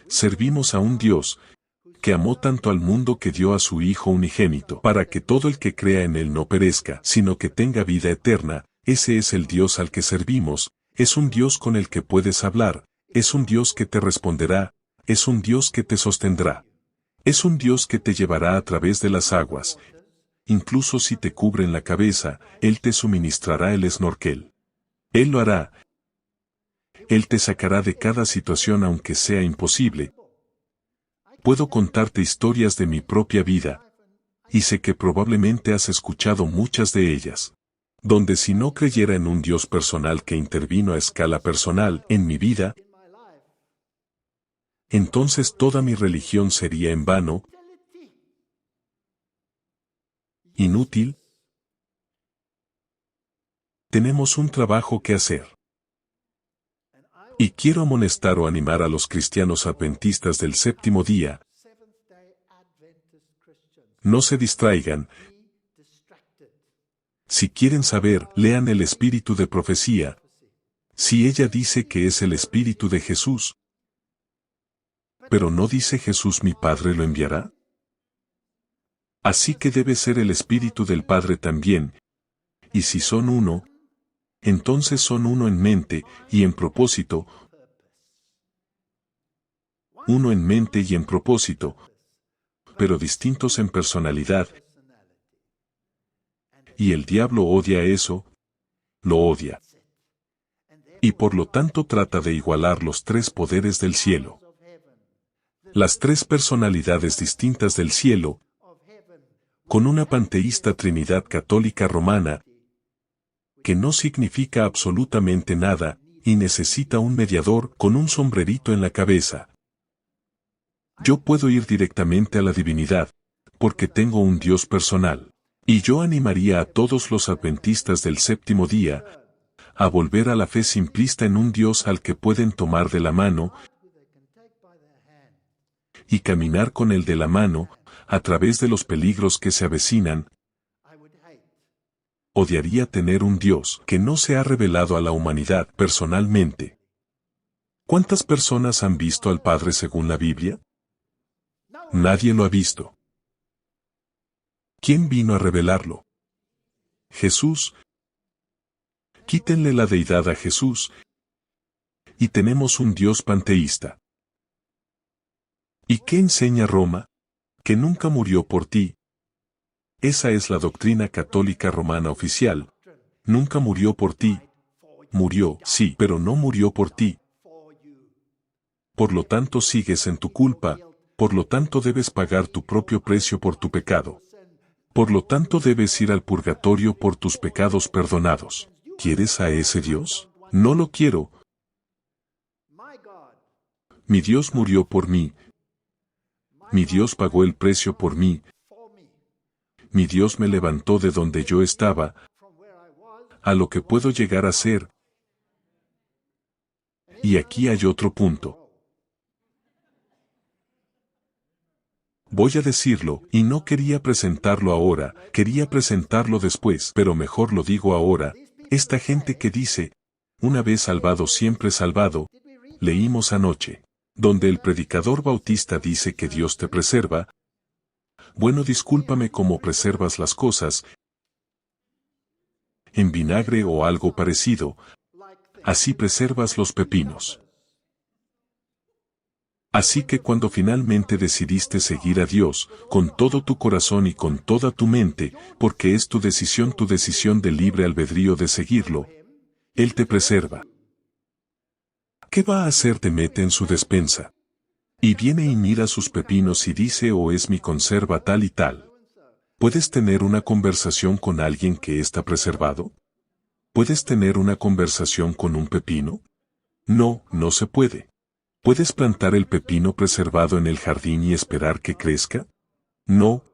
Servimos a un Dios que amó tanto al mundo que dio a su Hijo unigénito, para que todo el que crea en Él no perezca, sino que tenga vida eterna. Ese es el Dios al que servimos, es un Dios con el que puedes hablar, es un Dios que te responderá, es un Dios que te sostendrá. Es un Dios que te llevará a través de las aguas. Incluso si te cubren la cabeza, Él te suministrará el snorkel. Él lo hará. Él te sacará de cada situación aunque sea imposible. Puedo contarte historias de mi propia vida, y sé que probablemente has escuchado muchas de ellas. Donde si no creyera en un Dios personal que intervino a escala personal en mi vida, entonces toda mi religión sería en vano, inútil. Tenemos un trabajo que hacer. Y quiero amonestar o animar a los cristianos adventistas del séptimo día. No se distraigan. Si quieren saber, lean el espíritu de profecía. Si ella dice que es el espíritu de Jesús, pero no dice Jesús mi Padre lo enviará. Así que debe ser el espíritu del Padre también. Y si son uno, entonces son uno en mente y en propósito. Uno en mente y en propósito, pero distintos en personalidad. Y el diablo odia eso, lo odia. Y por lo tanto trata de igualar los tres poderes del cielo. Las tres personalidades distintas del cielo, con una panteísta Trinidad católica romana, que no significa absolutamente nada, y necesita un mediador con un sombrerito en la cabeza. Yo puedo ir directamente a la divinidad, porque tengo un Dios personal. Y yo animaría a todos los adventistas del séptimo día a volver a la fe simplista en un Dios al que pueden tomar de la mano y caminar con él de la mano a través de los peligros que se avecinan. Odiaría tener un Dios que no se ha revelado a la humanidad personalmente. ¿Cuántas personas han visto al Padre según la Biblia? Nadie lo ha visto. ¿Quién vino a revelarlo? Jesús. Quítenle la deidad a Jesús, y tenemos un Dios panteísta. ¿Y qué enseña Roma? Que nunca murió por ti. Esa es la doctrina católica romana oficial. Nunca murió por ti. Murió, sí, pero no murió por ti. Por lo tanto sigues en tu culpa, por lo tanto debes pagar tu propio precio por tu pecado. Por lo tanto debes ir al purgatorio por tus pecados perdonados. ¿Quieres a ese Dios? No lo quiero. Mi Dios murió por mí. Mi Dios pagó el precio por mí. Mi Dios me levantó de donde yo estaba a lo que puedo llegar a ser. Y aquí hay otro punto. Voy a decirlo, y no quería presentarlo ahora, quería presentarlo después, pero mejor lo digo ahora. Esta gente que dice, una vez salvado siempre salvado, leímos anoche, donde el predicador bautista dice que Dios te preserva. Bueno, discúlpame cómo preservas las cosas, en vinagre o algo parecido, así preservas los pepinos. Así que cuando finalmente decidiste seguir a Dios, con todo tu corazón y con toda tu mente, porque es tu decisión de libre albedrío de seguirlo, Él te preserva. ¿Qué va a hacer? Te mete en su despensa. Y viene y mira sus pepinos y dice, oh, es mi conserva tal y tal. ¿Puedes tener una conversación con alguien que está preservado? ¿Puedes tener una conversación con un pepino? No, no se puede. ¿Puedes plantar el pepino preservado en el jardín y esperar que crezca? No.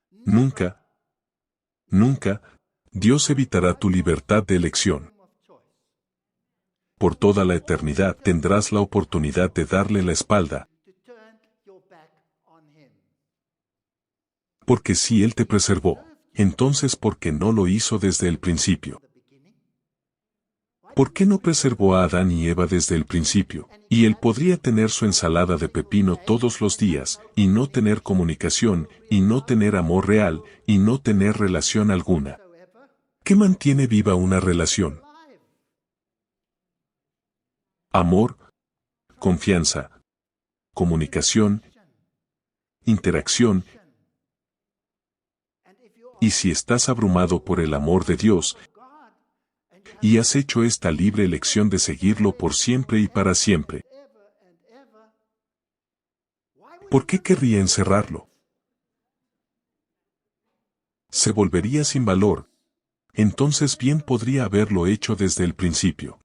Nunca. Nunca. Dios evitará tu libertad de elección. Por toda la eternidad tendrás la oportunidad de darle la espalda. Porque si Él te preservó, entonces ¿por qué no lo hizo desde el principio? ¿Por qué no preservó a Adán y Eva desde el principio? Y él podría tener su ensalada de pepino todos los días, y no tener comunicación, y no tener amor real, y no tener relación alguna. ¿Qué mantiene viva una relación? Amor, confianza, comunicación, interacción. Y si estás abrumado por el amor de Dios, y has hecho esta libre elección de seguirlo por siempre y para siempre, ¿por qué querría encerrarlo? Se volvería sin valor. Entonces bien podría haberlo hecho desde el principio.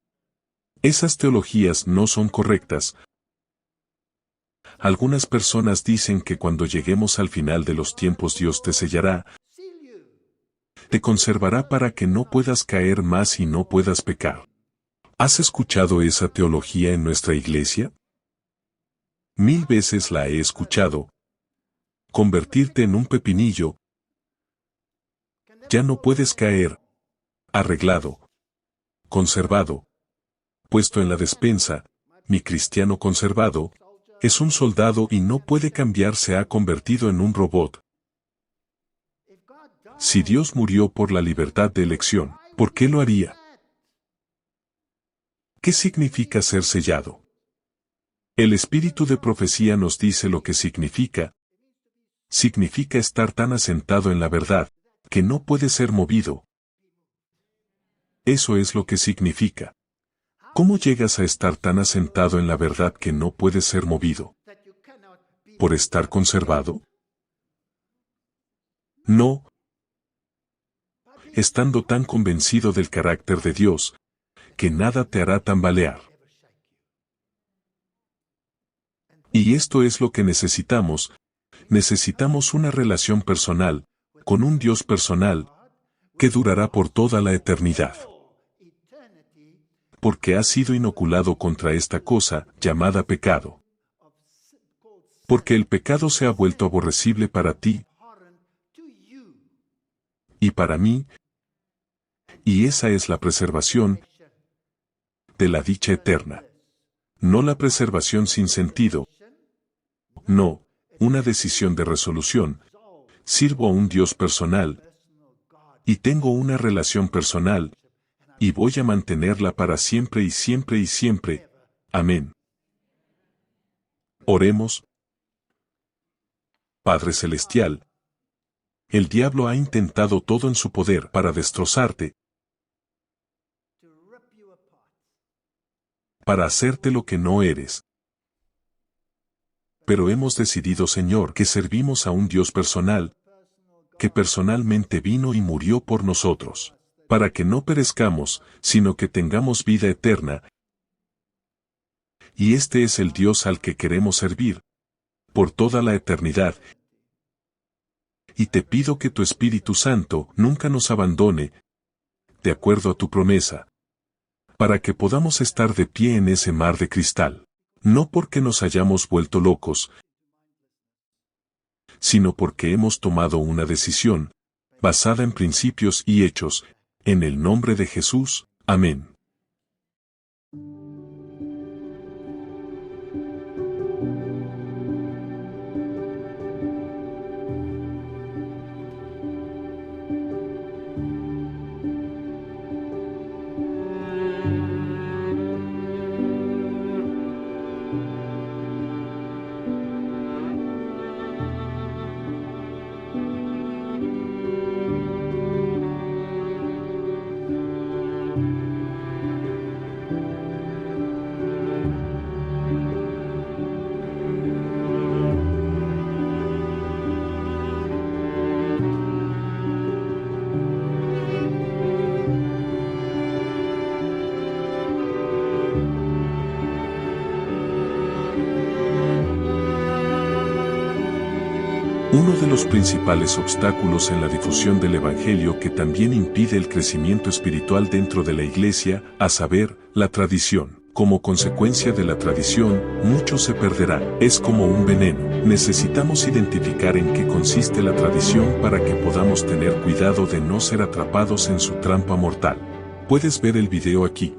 Esas teologías no son correctas. Algunas personas dicen que cuando lleguemos al final de los tiempos Dios te sellará, te conservará para que no puedas caer más y no puedas pecar. ¿Has escuchado esa teología en nuestra iglesia? 1000 veces la he escuchado. Convertirte en un pepinillo. Ya no puedes caer. Arreglado. Conservado. Puesto en la despensa. Mi cristiano conservado. Es un soldado y no puede cambiar, se ha convertido en un robot. Si Dios murió por la libertad de elección, ¿por qué lo haría? ¿Qué significa ser sellado? El espíritu de profecía nos dice lo que significa. Significa estar tan asentado en la verdad, que no puede ser movido. Eso es lo que significa. ¿Cómo llegas a estar tan asentado en la verdad que no puede ser movido? ¿Por estar conservado? No. Estando tan convencido del carácter de Dios, que nada te hará tambalear. Y esto es lo que necesitamos. Necesitamos una relación personal, con un Dios personal, que durará por toda la eternidad. Porque has sido inoculado contra esta cosa, llamada pecado. Porque el pecado se ha vuelto aborrecible para ti, y para mí, y esa es la preservación de la dicha eterna. No la preservación sin sentido. No, una decisión de resolución. Sirvo a un Dios personal, y tengo una relación personal, y voy a mantenerla para siempre y siempre y siempre. Amén. Oremos. Padre Celestial, el diablo ha intentado todo en su poder para destrozarte, para hacerte lo que no eres. Pero hemos decidido, Señor, que servimos a un Dios personal, que personalmente vino y murió por nosotros, para que no perezcamos, sino que tengamos vida eterna. Y este es el Dios al que queremos servir, por toda la eternidad. Y te pido que tu Espíritu Santo nunca nos abandone, de acuerdo a tu promesa, para que podamos estar de pie en ese mar de cristal, no porque nos hayamos vuelto locos, sino porque hemos tomado una decisión, basada en principios y hechos, en el nombre de Jesús. Amén. Uno de los principales obstáculos en la difusión del Evangelio que también impide el crecimiento espiritual dentro de la Iglesia, a saber, la tradición. Como consecuencia de la tradición, muchos se perderán. Es como un veneno. Necesitamos identificar en qué consiste la tradición para que podamos tener cuidado de no ser atrapados en su trampa mortal. Puedes ver el video aquí.